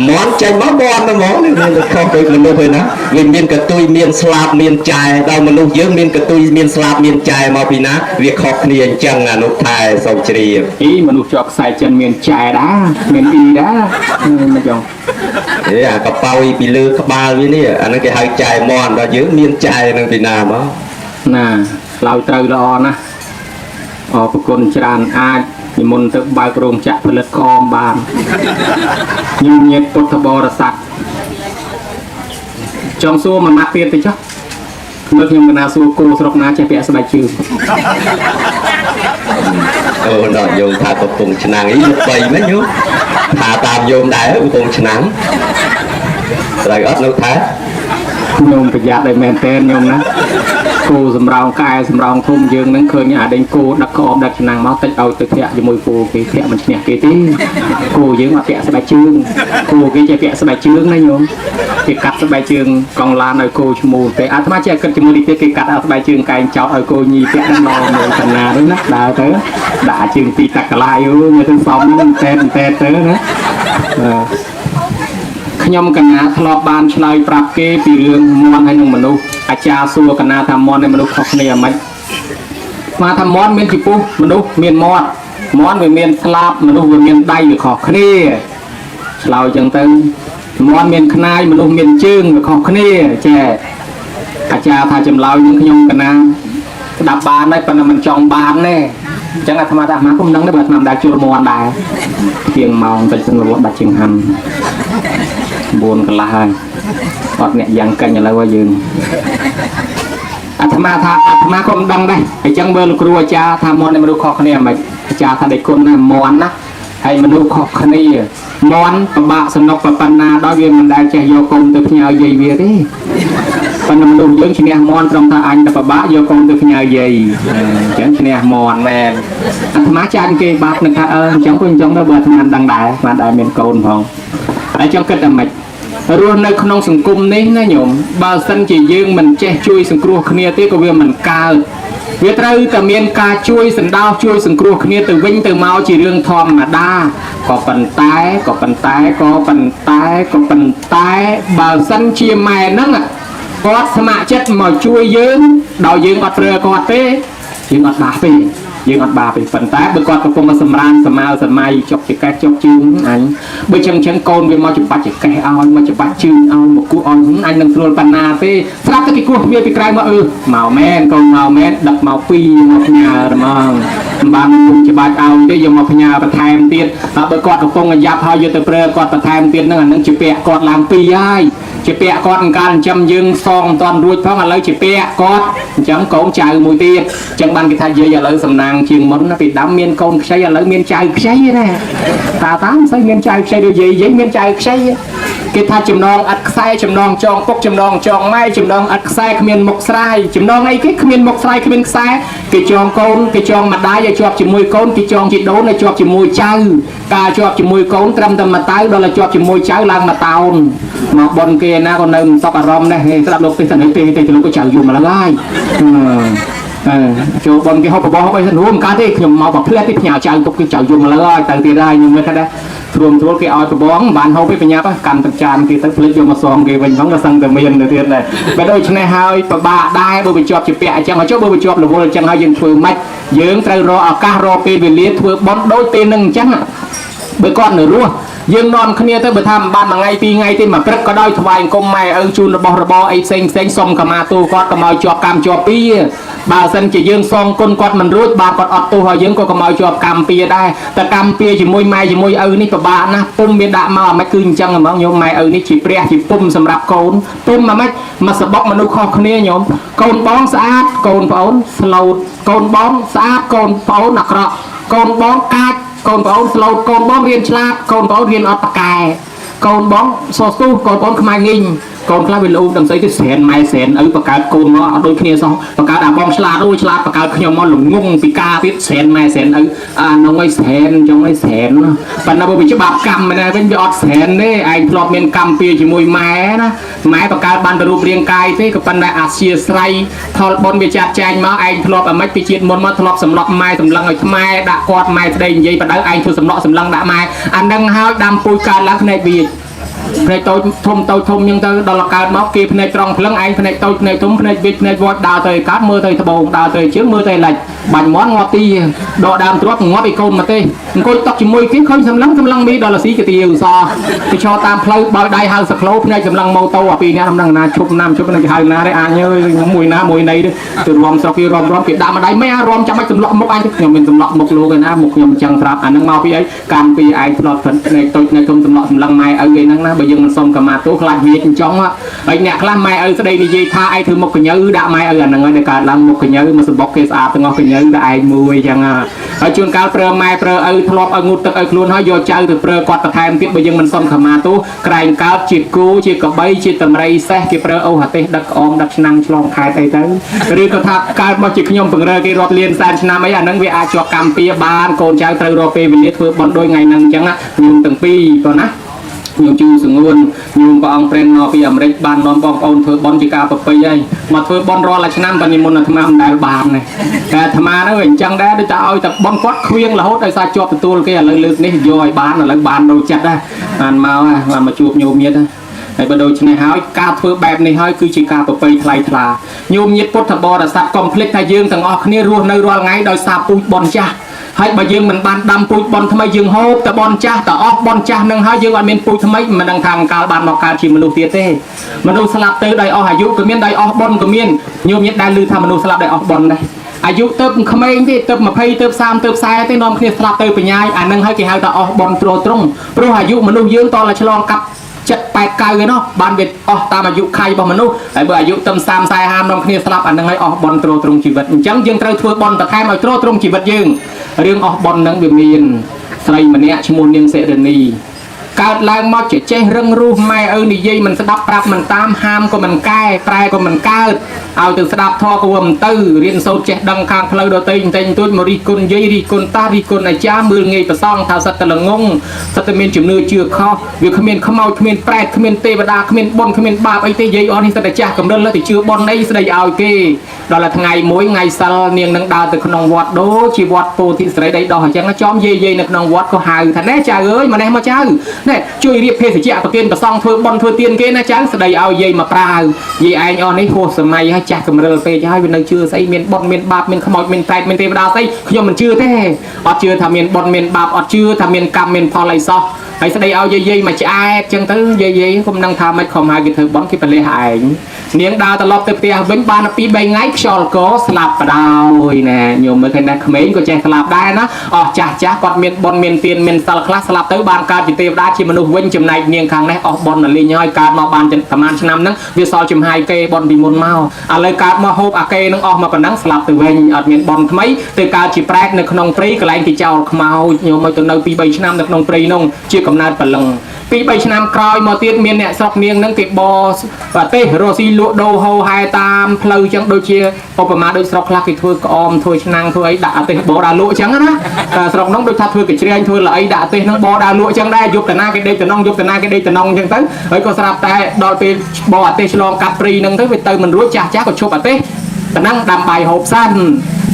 មន់ចេញមកមន់ទៅហ្មងនេះមិនខុសទៅមនុស្សទេណាវាមានកតុយមានស្លាបមានចែដល់មនុស្សយើងមានកតុយមានស្លាបមានចែមកពីណាវាខុសគ្នាអញ្ចឹងអនុថែសូមជ្រាបមនុស្សជាប់ខ្សែចិនមានចែដែរមានអ៊ីដែរមិនចង់អាកប៉ោយពីលើក្បាលវានេះអាហ្នឹងគេហៅចែមន់ដល់យើងមានចែនឹងពីណាមកណាឆ្លើយត្រូវល្អណាស់អរគុណច្រើនអាចនិមន្តទៅបើករោងចក្រផលិតក្អមបានខ្ញុំញាតិពុទ្ធបរិស័ទចង់សួរមួយម៉ាត់ទៀតទៅចុះមើលខ្ញុំកណាសួរគោស្រុកណាចេះពាក់ស្បែកជើងអូដល់យោមថាកំពុងឆ្នាំងអីបីមែនយោថាតាមយោមដែរកំពុងឆ្នាំងត្រូវអត់នៅថាខ្ញុំប្រយ័ត្នឲ្យមែនតើខ្ញុំណាគោសម្រោងកែសម្រោងធំយើងនឹងឃើញអាដេញគោដឹកក្អមដឹកឆ្នាំងមកតិចឲ្យទៅធាក់ជាមួយគោគេធាក់មិនឈ្នះគេទេគោយើងអត់ពាក់ស្បែកជើងគោគេចេះពាក់ស្បែកជើងណាញោមគេកាត់ស្បែកជើងកង់ឡានឲ្យគោឈ្មោះទេអាត្មាចេះគិតជាមួយនេះទេគេកាត់ឲ្យស្បែកជើងកែងចោតឲ្យគោញីពាក់ដល់មើលកណាទៅណាដើរទៅដាក់ជើងពីតាក់កឡាយមើលទៅសំហ្នឹងតែទៅណាខ្ញុំកណាធ្លាប់បានឆ្លើយប្រាប់គេពីរឿងមន់ហើយនឹងមនុស្សអាចារ្យសួរកណាថាមន់ហើយមនុស្សខុសគ្នាមិនស្មាថាមន់មានចំពោះមនុស្សមានមាត់មន់វាមានស្លាបមនុស្សវាមានដៃវាខុសគ្នាឆ្លើយចឹងទៅមន់មានខ្នាយមនុស្សមានជើងវាខុសគ្នាចេះអាចារ្យថាចម្លើយនឹងខ្ញុំកណាស្ដាប់បានហើយប៉ុន្តែមិនចង់បានទេអញ្ចឹងអាត្មាថាអាត្មាគុំដឹងទេបើអាត្មាមិនដែលជួលមន់ដែរទៀងម៉ោងតិចសិនរវត្តដាច់ជាងហាន់9កន្លះហើយអត់អ្នកយ៉ាងកាញ់ឥឡូវហើយយើងអាត្មាថាអាត្មាក៏មិនដឹងដែរអញ្ចឹងមើលលោកគ្រូអាចារ្យថាមន់នៃមនុស្សខុសគ្នាមិនអាចារ្យថាដេកគុណណាមន់ណាហើយមនុស្សខុសគ្នាមន់ពិបាកសំណុកប៉ុណ្ណាដល់វាមិនដែលចេះយកគុំទៅផ្ញើយាយវាទេ ប៉ុន្តែមនុស្សយើងឈ្នះមន់ត្រង់ថាអញទៅប្របាក់យកកូនទៅផ្ញើយាយអញ្ចឹងឈ្នះមន់មែនអាត្មាចាញ់គេបាត់នឹងថាអញ្ចឹងទៅបើអាត្មាដឹងដែរបានដែរមានកូនផងហើយចង់គិតតែម៉េចរស់នៅក្នុងសង្គមនេះណាញោមបើសិនជាយើងមិនចេះជួយសង្គ្រោះគ្នាទេក៏វាមិនកើតវាត្រូវតែមានការជួយសណ្ដោសជួយសង្គ្រោះគ្នាទៅវិញទៅមកជារឿងធម្មតាក៏ប៉ុន្តែបើសិនជាម៉ែហ្នឹងគាត់ស្ម័គ្រចិត្តមកជួយយើងដោយយើងអត់ប្រើគាត់ទេយើងអត់បាសទេយើងអត់បាទេប៉ុន្តែបើគាត់កំពុងមកសម្រានសម័យចុកចកេះចុកជើងអញបើចឹងកូនវាមកច្បាច់ចកេះឲ្យមកច្បាច់ជើងឲ្យមកគោះឲ្យអញនឹងស្រួលប៉ុណ្ណាទេស្រាប់តែគេគោះវាពីក្រៅមកមកមែនកូនមកមែនដឹកមកពីមកផ្ញើហ្មងបានគុំច្បាច់ឲ្យទេយកមកផ្ញើបន្ថែមទៀតបើគាត់កំពុងយ៉ាប់ហើយយកទៅប្រើគាត់បន្ថែមទៀតហ្នឹងអានឹងជាពាក់គាត់ឡើងពីហើយជាពាក់គាត់កាលចិញ្ចឹមយើងសងមិនតាន់រួចផងឥឡូវជាពាក់គាត់អញ្ចឹងកូនចៅមួយទៀតអញ្ចឹងបានគេថាយាយឥឡូវសំណាងជាងមុនណាពីដើមមានកូនខ្ចីឥឡូវមានចៅខ្ចីណាតាមិនសូវមានចៅខ្ចីដូចយាយមានចៅខ្ចីគេថាចំណងអត់ខ្សែចំណងចងពុកចំណងចងម៉ែចំណងអត់ខ្សែគ្មានមុខស្រាយចំណងអីគេគ្មានមុខស្រាយគ្មានខ្សែគេចងកូនគេចងម្ដាយឲ្យជាប់ជាមួយកូនគេចងជីដូនឲ្យជាប់ជាមួយចៅការជាប់ជាមួយកូនត្រឹមតែមួយតៅដល់ឲ្យជាប់ជាមួយចៅឡើងមួយតោនមកបនគេណាក៏នៅសក់អារម្មណ៍ដែរស្ដាប់លោកទេសនាទេទៅលោកក៏ចៅយំមកហើយចូលបនគេហូបបបោហូបអីទៅរួមកើតទេខ្ញុំមកប្រផ្លែទេផ្ញើចៅទុកគេចៅយំមកហើយទៅទៀតហើយខ្ញុំមើលថាដែរទ្រួលគេឲ្យបបងបានហូបទេបញ្ញាប់កាន់ទឹកចានគេទៅភ្លេចយកមកសងគេវិញហ្នឹងក៏សឹងតែមានទៅទៀតដែរបើដូច្នេះហើយពិបាកដែរបើបញ្ជាប់ជាពាក់អញ្ចឹងហើយចុះបើបញ្ជាប់រវល់អញ្ចឹងហើយយើងធ្វើម៉េចយើងត្រូវរកឱកាសរកពេលវេលាធ្វើបនដូចពេលហ្នឹងអញ្ចឹងបើគាត់នៅរស់យើងនាំគ្នាទៅបើថាមិនបានមួយថ្ងៃពីរថ្ងៃទេមកព្រឹកក៏ដោយថ្វាយអង្គមម៉ែឪជូនរបស់របរអីផ្សេងសុំកម្មាទូគាត់ក៏មកជាប់កម្មជាប់ពីបើសិនជាយើងសងគុណគាត់មិនរួចបាទគាត់អត់ទោសឲ្យយើងក៏កុំឲ្យជាប់កម្មពីដែរតែកម្មពីជាមួយម៉ែជាមួយឪនេះពិបាកណាស់ពុំមានដាក់មកមិនគឺអញ្ចឹងហ្មងញោមម៉ែឪនេះជាព្រះជាពុំសម្រាប់កូនពុំមិនមកសបុកមនុស្សខុសគ្នាញោមកូនបងស្អាតកូនប្អូនស្លូតកូនបងស្អាតកូនប្អូនអាក្រក់កូនបងកាចកូនប្អូនស្លូតកូនបងរៀនឆ្លាតកូនប្អូនរៀនអត់ប៉កែកូនបងសោះទូកូនប្អូនខ្មែរងីងកូនខ្លះវាលោដឹងស្អីទៅស្រែនម៉ែស្រែនឪបកើតកូនមកអត់ដូចគ្នាសោះបកើតអាបងឆ្លាតអូឆ្លាតបកើតខ្ញុំមកល្ងងពីការទៀតស្រែនម៉ែស្រែនឪអានោះឲ្យស្រែនចង់ឲ្យស្រែនប៉ុន្តែបើវាច្បាប់កម្មមែនវិញវាអត់ស្រែនទេឯងធ្លាប់មានកម្មពីជាមួយម៉ែណាម៉ែបកើតបានរូបរាងកាយទេក៏ប៉ុន្តែអាជាស្រ័យផលបុណ្យវាចាត់ចែងមកឯងធ្លាប់អាម៉េចពីជាតិមុនមកធ្លាប់សម្លក់ម៉ែសម្លឹងឲ្យខ្មែរដាក់គាត់ម៉ែស្ដីនិយាយបដៅឯងធ្វើសម្លក់សម្លឹងដាក់ម៉ែអានឹងហើយដាំពូជកើតឡើងភ្នែកវាភ្នែកតូចធំអញ្ចឹងទៅដល់កើតមកគេភ្នែកត្រង់ភ្លឹងឯងភ្នែកតូចភ្នែកធំភ្នែកវិចភ្នែកវត្តដើរទៅកើតមើលទៅត្បូងដើរទៅជើងមើលទៅលិចបាញ់មន់ងាប់ទីដកដើមទ្រាប់ងាប់ឯកូនមកទេអង្គុយតុកជាមួយគេឃើញសម្លឹងមីដល់រស៊ីកាទៀឧសគេឈរតាមផ្លូវបើដៃហៅសក្លោភ្នែកសម្លឹងម៉ូតូអាពីរនាក់ហ្នឹងណាឈប់ណាឈប់នឹងគេហៅណាទេអាចយើមួយណាមួយណីទៅរំស្រុកគេរំគេដាក់ម្ដាយមិនអារំចាំបាច់សម្លក់មុខឯងខ្ញុំមានសម្លក់មុខលោកឯណាមុខខ្ញុំអញ្ចឹងប្រាប់អាហ្នឹងមកពីអីកម្មពីឯងធ្លាប់ភ្នែកតូចភ្នែកធំសម្លក់សម្លឹងម៉ែឪឯហ្នឹងណាបើយើងមិនសុំកម្មាទោសខ្លាចវាចិញ្ចឹងហើយអ្នកខ្លះម៉ែឪស្ដីនិយាយថាឯងធ្វើមុខកញ្ញើដាក់ម៉ែឪអាហ្នឹងហើយកើតឡើងមុខកញ្ញើមកសបុកគេស្អាតទាំងអស់កញ្ញើដាក់ឯងមួយអញ្ចឹងហើយជួនកាលប្រើម៉ែប្រើឪធ្លាប់ឲ្យងូតទឹកឲ្យខ្លួនហើយយកចៅទៅប្រើគាត់បន្ថែមទៀតបើយើងមិនសុំកម្មាទោសក្រែងកើតជាគោជាកបីជាតម្រៃសេះគេប្រើអូហាទេសដឹកក្អមដឹកឆ្នាំងឆ្លងខែតអីទៅឬក៏ថាកើតមកជាខ្ញុំពង្រើគេរាប់លានសែនឆ្នាំអីអាហ្នឹងវាអាចជាប់កម្មពីបានកូនចៅត្រូវរកពេលវេលាធ្វើបន់ដូចថ្ងៃហ្នឹងអញ្ចឹងខ្ញុំទាំងពីរក៏ណាញោមជូសងួនញោមព្រះអង្គព្រែនមកពីអាមេរិកបាននាំបងប្អូនធ្វើបន់ជាការប្រពៃហើយមកធ្វើបន់រាល់ឆ្នាំតែនិមន្តអាត្មាមិនដែលបានទេតែអាត្មាហ្នឹងវាអញ្ចឹងដែរដូចតែឲ្យតែបន់គាត់ខ្វៀងរហូតដោយសារជាប់ទទួលគេឥឡូវលើកនេះយកឲ្យបានឥឡូវបានដូចចិត្តដែរបានមកជួបញោមញាតិហើយបើដូច្នេះហើយការធ្វើបែបនេះហើយគឺជាការប្រពៃថ្លៃថ្លាញោមញាតិពុទ្ធបរិស័ទកុំភ្លេចថាយើងទាំងអស់គ្នារស់នៅរាល់ថ្ងៃដោយសារពូជបន់ចាស់ហើយបើយើងមិនបានដាំពូជបន់ថ្មីយើងហូបតែបន់ចាស់តែអស់បន់ចាស់នឹងហើយយើងអត់មានពូជថ្មីមិនដឹងថាអង្កាលបានមកកើតជាមនុស្សទៀតទេមនុស្សស្លាប់ទៅដោយអស់អាយុក៏មានដោយអស់បន់ក៏មានញោមញាតិដែលឮថាមនុស្សស្លាប់ដោយអស់បន់ដែរអាយុទៅក្មេងទេទៅ20ទៅ30ទៅ40ទេនាំគ្នាស្លាប់ទៅបញ្ញាយអានឹងហើយគេហៅថាអស់បន់ទ្រទ្រង់ព្រោះអាយុមនុស្សយើងតតែឆ្លងកាត់7 8 9ឯណោះបានវាអស់តាមអាយុខៃរបស់មនុស្សហើយបើអាយុទៅ30 40នាំគ្នាស្លាប់អានឹងហើយអស់បន់ទ្រទ្រង់ជីវិតអញ្ចឹងយើងត្រូវធ្វើបន់បន្ថែមឲ្យទ្រទ្រង់ជីវិតយើងរឿងអស់បន់ហ្នឹងវាមានស្រីម្នាក់ឈ្មោះនាងសិរិនី កើតឡើងមកចេះរឹងរូសម៉ែឪនិយាយមិនស្ដាប់ប្រាប់មិនតាមហាមក៏មិនកែប្រែក៏មិនកើតឲ្យទៅស្ដាប់ធម៌ក៏មិនទៅរៀនសូត្រចេះដឹងខាងផ្លូវដទៃតែងទួចមករិះគន់យាយរិះគន់តារិះគន់អាចារ្យមើលងាយប្រសងថាសិតតែល្ងងសិតតែមានជំនឿជឿខុសវាគ្មានខ្មោចគ្មានប្រែតគ្មានទេវតាគ្មានបុណ្យគ្មានបាបអីទេយាយអស់នេះសិតតែចាស់កំរិលទៅជឿបុណ្យអីស្ដីឲ្យគេដល់តែថ្ងៃមួយថ្ងៃសិលនាងនឹងដើរទៅក្នុងវត្តដូចជាវត្តពោធិសេរីដីដោះអញ្ចឹងចំយាយនៅក្នុងវត្តក៏ហៅថាណែចៅអើយម្នេះមកចៅណែជួយរៀបភេសជ្ជៈប្រគេនប្រសងធ្វើបុណ្យធ្វើទានគេណាចៅស្ដីឲ្យយាយមកប្រាវយាយឯងអស់នេះហួសសម័យហើយចាស់កំរិលពេកហើយវានៅជឿស្អីមានបុណ្យមានបាបមានខ្មោចមានប្រែតមានទេវតាស្អីខ្ញុំមិនជឿទេអត់ជឿថាមានបុណ្យមានបាបអត់ជឿថាមានកម្មមានផលអីសោះហើយស្ដីឲ្យយាយមកឆ្អែតអញ្ចឹងទៅយាយគុំនឹងថាមិនខំហៅគេធ្វើបុណ្យគេប្រលេះឯងនាងដើរត្រឡប់ទៅផ្ទះវិញបាន2 3ថ្ងៃខ្យល់កស្លាប់បដោយណែញោមមើលឃើញណាក្មេងក៏ចេះស្លាប់ដែរណាអស់ចាស់គាត់មានបុណ្យមានទានមានសិលខ្លះស្លាប់ទៅបានកើតជាទេវតាជាមនុស្សវិញចំណែកនាងខាងនេះអស់បុណ្យលេងហើយកើតមកបានប្រហែលឆ្នាំហ្នឹងវាសល់ចំហាយគេបុណ្យពីមុនមកឥឡូវកើតមកហូបអាគេនឹងអស់មកប៉ុណ្ណឹងស្លាប់ទៅវិញអត់មានបុណ្យថ្មីទៅកើតជាប្រែតនៅក្នុងព្រៃកន្លែងគេចោលខ្មោចញោមមកទៅនៅ2 3ឆ្នាំនៅក្នុងព្រៃនោះជាកំណើតព្រលឹង2 3ឆ្នាំក្រោយមកទៀតមានអ្នកស្រុកនាងហ្នឹងគេបប្រទេសរស់ស៊ីលក់ដូរហោហែតាមផ្លូវចឹងដូចជាឧបមាដូចស្រុកខ្លះគេធ្វើក្អមធ្វើឆ្នាំងធ្វើអីដាក់អាទេសបដើរលក់ចឹងណាស្រុកហ្នឹងដូចថាធ្វើកញ្ច្រែងធ្វើល្អីដាក់អាទេសហ្នឹងបដើរលក់ចឹងដែរយប់តាណាគេដេកតំណងយប់តាណាគេដេកតំណងចឹងទៅហើយក៏ស្រាប់តែដល់ពេលបអាទេសឆ្លងកាត់ព្រៃហ្នឹងទៅវាទៅមិនរួចចាស់ក៏ឈប់អាទេសតំណងដាំបាយហូបសិន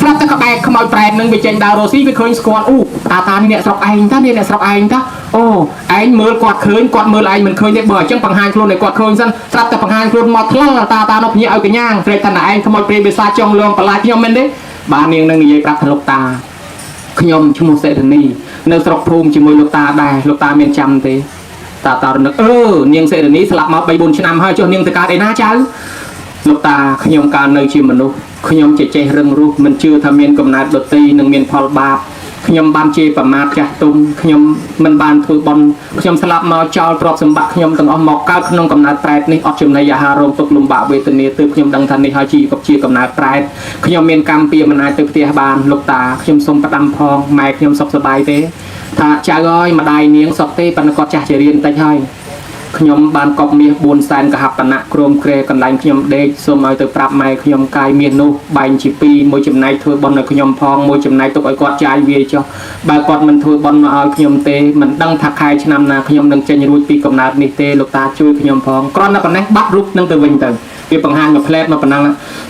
ស្រាប់តែក្បែរខ្មោចប្រែតនឹងវាចេញដើររស់ស៊ីវាឃើញស្គាល់អូតានេះអ្នកស្រុកឯងតានេះអ្នកស្រុកឯងតាអូឯងមើលគាត់ឃើញគាត់មើលឯងមិនឃើញទេបើអញ្ចឹងបង្ហាញខ្លួនឲ្យគាត់ឃើញសិនស្រាប់តែបង្ហាញខ្លួនមកថ្លតានោះភ្ញាក់ឲ្យកញ្ញាស្រែកថាឯងខ្មោចព្រាយបិសាចចង់លងបន្លាចខ្ញុំមែនទេបាទនាងនឹងនិយាយប្រាប់ថាលោកតាខ្ញុំឈ្មោះសេរីនីនៅស្រុកភូមិជាមួយលោកតាដែរលោកតាមានចាំទេតារនឹកនាងសេរីនីស្លាប់មក3 4ឆ្នាំហើយចុះនាងទៅកើតឯណាចៅលោកតាខ្ញុំកាលនៅជាមនុស្សខ្ញុំចេះរឹងរូសមិនជឿថាមានកំណត់ដតីនឹងមានផលបាបខ្ញុំបានជេរប្រមាថចាស់ទុំខ្ញុំមិនបានធ្វើបន់ខ្ញុំស្លាប់មកចោលទ្រព្យសម្បត្តិខ្ញុំទាំងអស់មកកើតក្នុងកំណត់ប្រែតនេះអត់ចំណីអាហាររងទុក្ខលំបាកវេទនាទើបខ្ញុំដឹងថានេះហើយជាកំណត់ប្រែតខ្ញុំមានកម្មពៀមិនអាចទៅផ្ទះបានលោកតាខ្ញុំសូមផ្ដាំផងម៉ែខ្ញុំសុខសប្បាយទេថាចៅអើយម្ដាយនាងសុខទេប៉ុន្តែគាត់ចាស់ជារៀនតិចហើយខ្ញុំបានកប់មាស4សែនកហបណៈក្រមក្រែកន្លែងខ្ញុំដេកសូមឲ្យទៅប្រាប់ម៉ែខ្ញុំកាយមាសនោះបែងជា2មួយចំណែកធ្វើបុណ្យឲ្យខ្ញុំផងមួយចំណែកទុកឲ្យគាត់ចាយវាចុះបើគាត់មិនធ្វើបុណ្យមកឲ្យខ្ញុំទេមិនដឹងថាខែឆ្នាំណាខ្ញុំនឹងចេញរួចពីកំណើតនេះទេលោកតាជួយខ្ញុំផងគ្រាន់តែប៉ុណ្ណេះបាត់រូបនឹងទៅវិញទៅវាបង្ហាញមួយផ្លែតមកប៉ុណ្ណឹង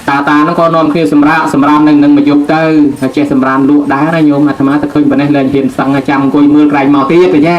តាហ្នឹងក៏នាំគ្នាសម្រាមនឹងមកយប់ទៅតែចេះសម្រាមលក់ដែរណាញោមអាត្មាតែឃើញប៉ុណ្ណេះលែងហ៊ានសឹងចាំអង្គុយមើលក្រែងមកទៀតទ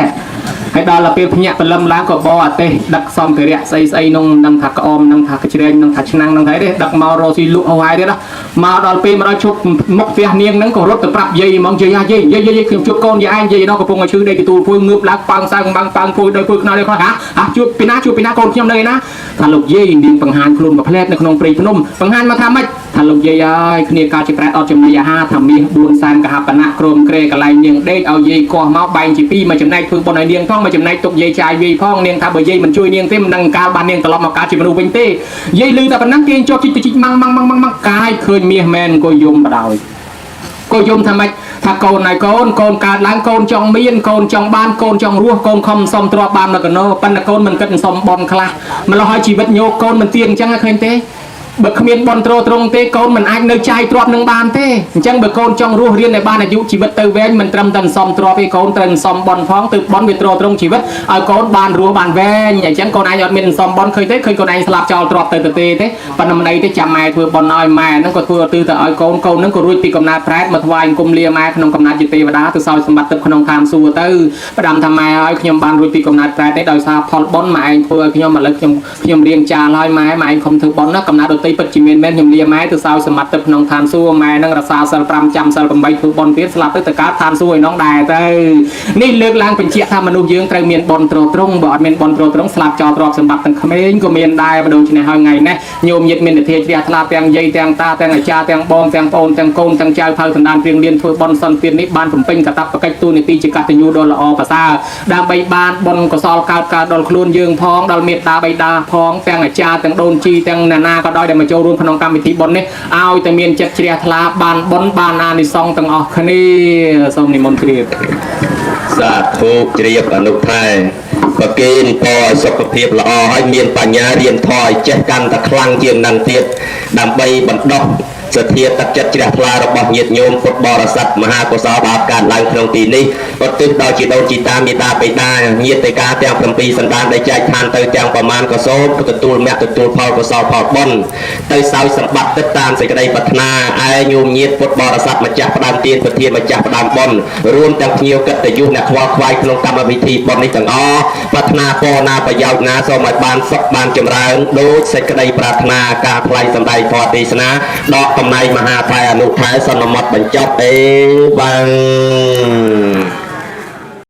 េហើយដល់ពេលភ្ញាក់ព្រលឹមឡើងក៏បអទេសដឹកសំភារៈស្អីនោះនឹងថាក្អមនឹងថាកជ្រែងនឹងថាឆ្នាំងនឹងហើយទេដឹកមករស់ស៊ីលក់ហោហើយទៀតណាមកដល់ពេលមកដល់ជប់មុខផ្ទះនាងហ្នឹងក៏រត់ទៅប្រាប់យាយហ្មងយាយខ្ញុំជួបកូនយាយឯងយាយនោះកំពុងឲ្យឈឺដេកទទួលពួយងើបឡើងប៉ាំងសៅកំបាំងប៉ាំងពួយដោយពួយខ្នល់នេះខ្លះជួបពីណាកូនខ្ញុំនៅឯណាថាលោកយាយនាងបង្ហាញខ្លួនមួយផ្លែតនៅក្នុងព្រៃភ្នំបង្ហាញមកថាម៉េចថាលោកយាយអើយគ្នាកើតជាប្រែតអត់ចំណីអាហារថាមាស4សែនកហបណៈក្រមក្រែកន្លែងនាងដេកឲ្យយាយកោះមកបែងជា2មកចំណែកធ្វើបុណ្យឲ្យនាងផងមកចំណែកទុកយាយចាយវាយផងនាងថាបើយាយមិនជួយនាងទេមិនដឹងកាលបាននាងត្រឡប់មកកើតជាមនុស្សវិញទេយាយឮតែប៉ុណ្ណឹងទាញចុះជីកម៉ាំងកាយឃើញមាសមែនអង្គុយយំបដ យក៏យំថាម៉េចថាកូនហើយកូនកើតឡើងកូនចង់មានកូនចង់បានកូនចង់រស់កូនខំសុំទ្រព្យបានមកកណោប៉ុន្តែកូនមិនគិតសុំបនខ្លះម្ល៉េះឲ្យជីវិតញោកកូនមិនទៀងអញ្ចឹងឃើញទេបើគ្មានបនត្រង់ទេកូនមិនអាចនៅចាយទ្រព្យនឹងបានទេអញ្ចឹងបើកូនចង់រស់រៀនឲ្យបានអាយុជីវិតទៅវែងមិនត្រឹមតែសុំទ្រព្យទេកូនត្រូវសុំបនផងទើបបនវាត្រង់ជីវិតឲ្យកូនបានរស់បានវែងអញ្ចឹងកូនឯងអត់មានសុំបនឃើញទេឃើញកូនឯងស្លាប់ចោលទ្រព្យទៅទេប៉ុន្តែមិនអីទេចាំម៉ែធ្វើបនឲ្យម៉ែហ្នឹងក៏ធ្វើទៅឲ្យកូនហ្នឹងក៏រួចពីកំណើតប្រែតមកថ្វាយអង្គមលាម៉ែក្នុងកំណើតជាទេវតាទៅសោយសម្បត្តិទឹកក្នុងឋានសួគ៌ទៅផ្ដាំថាម៉ែឲ្យខ្ញុំបានរួចពីកំណើតប្រែតទេដោយសារផលបនម៉ែឯងធ្វើឲ្យខ្ញុំឥឡូវខ្ញុំរៀងចាលឲ្យម៉ែឯងខំធ្វើបនណាកំណើតដទៃពិតជាមានមែនខ្ញុំលាម៉ែទៅសោយសម្បត្តិទឹកក្នុងឋានសួគ៌ម៉ែនឹងរក្សាសិល5ចាំសិល8ធ្វើបនទៀតស្លាប់ទៅកើតឋានសួគ៌ឯនោះដែរទៅនេះលើកឡើងបញ្ជាក់ថាមនុស្សយើងត្រូវមានបនត្រង់បើអត់មានបនត្រង់ស្លាប់ចោលទ្រព្យសម្បត្តិទាំងក្មេងក៏មានដែរបើដូចនេះហើយថ្ងៃនេះញោមញាតិមាននិធាជ្រះថ្លាទាំងយាយទាំងតាទាំងអាចារ្យទាំងបងទាំងប្អូនទាំងកូនទាំងចៅផៅសន្តានព្រៀងលៀនធ្វើបនសន្តាននេះបានបំពេញកាតព្វកិច្ចទូនីតិជាកតញ្ញូដ៏ល្អប្រសើរដើម្បីបានបនកុសលកើតដល់ខ្លួនយើងផងដល់មេត្តាបិតាផងទាំងអាចារ្យទាំងដូនជីទាំងណានាក៏ដោយដែលមកចូលរួមក្នុងកម្មវិធីបននេះឲ្យតែមានចិត្តជ្រះថ្លាបានបនបានអានិសង្សទាំងអស់គ្នាសូមនិមន្តគ្រាប សាធុជ្រាបអនុថែ ប្រគេនពរសុខភាពល្អហើយមានបញ្ញារៀនធម៌ឲ្យចេះកាន់តែខ្លាំងជាងនឹងទៀតដើម្បីបណ្ដុះសទ្ធាទឹកចិត្តជ្រះថ្លារបស់ញាតិញោមពុទ្ធបរិស័ទមហាកុសលបានកើតឡើងក្នុងទីនេះឧទ្ទិសដល់ជីដូនជីតាមេត្តាបិតាញាតិកាទាំង7សន្តានដែលចែកឋានទៅទាំងប្រមាណក៏សូមទទួលមគ្គទទួលផលកុសលផលបុណ្យទៅសោយសម្បត្តិទៅតាមសេចក្តីប្រាថ្នាឯញោមញាតិពុទ្ធបរិស័ទម្ចាស់ផ្ដាំទានប្រធានម្ចាស់ផ្ដាំបុណ្យរួមទាំងភ្ញៀវកិត្តិយសអ្នកខ្វល់ខ្វាយក្នុងកម្មវិធីបុណ្យនេះទាំងអស់ប្រាថ្នាពរណាប្រយោជន៍ណាសូមឲ្យបានសុខបានចម្រើនដោយសេចក្តីប្រាថ្នាការថ្លែងសម្ដែងធម៌ទេសនាដកកំណែងមហាថៃអនុថែសន្មតបញ្ចប់អេវ៉ាំង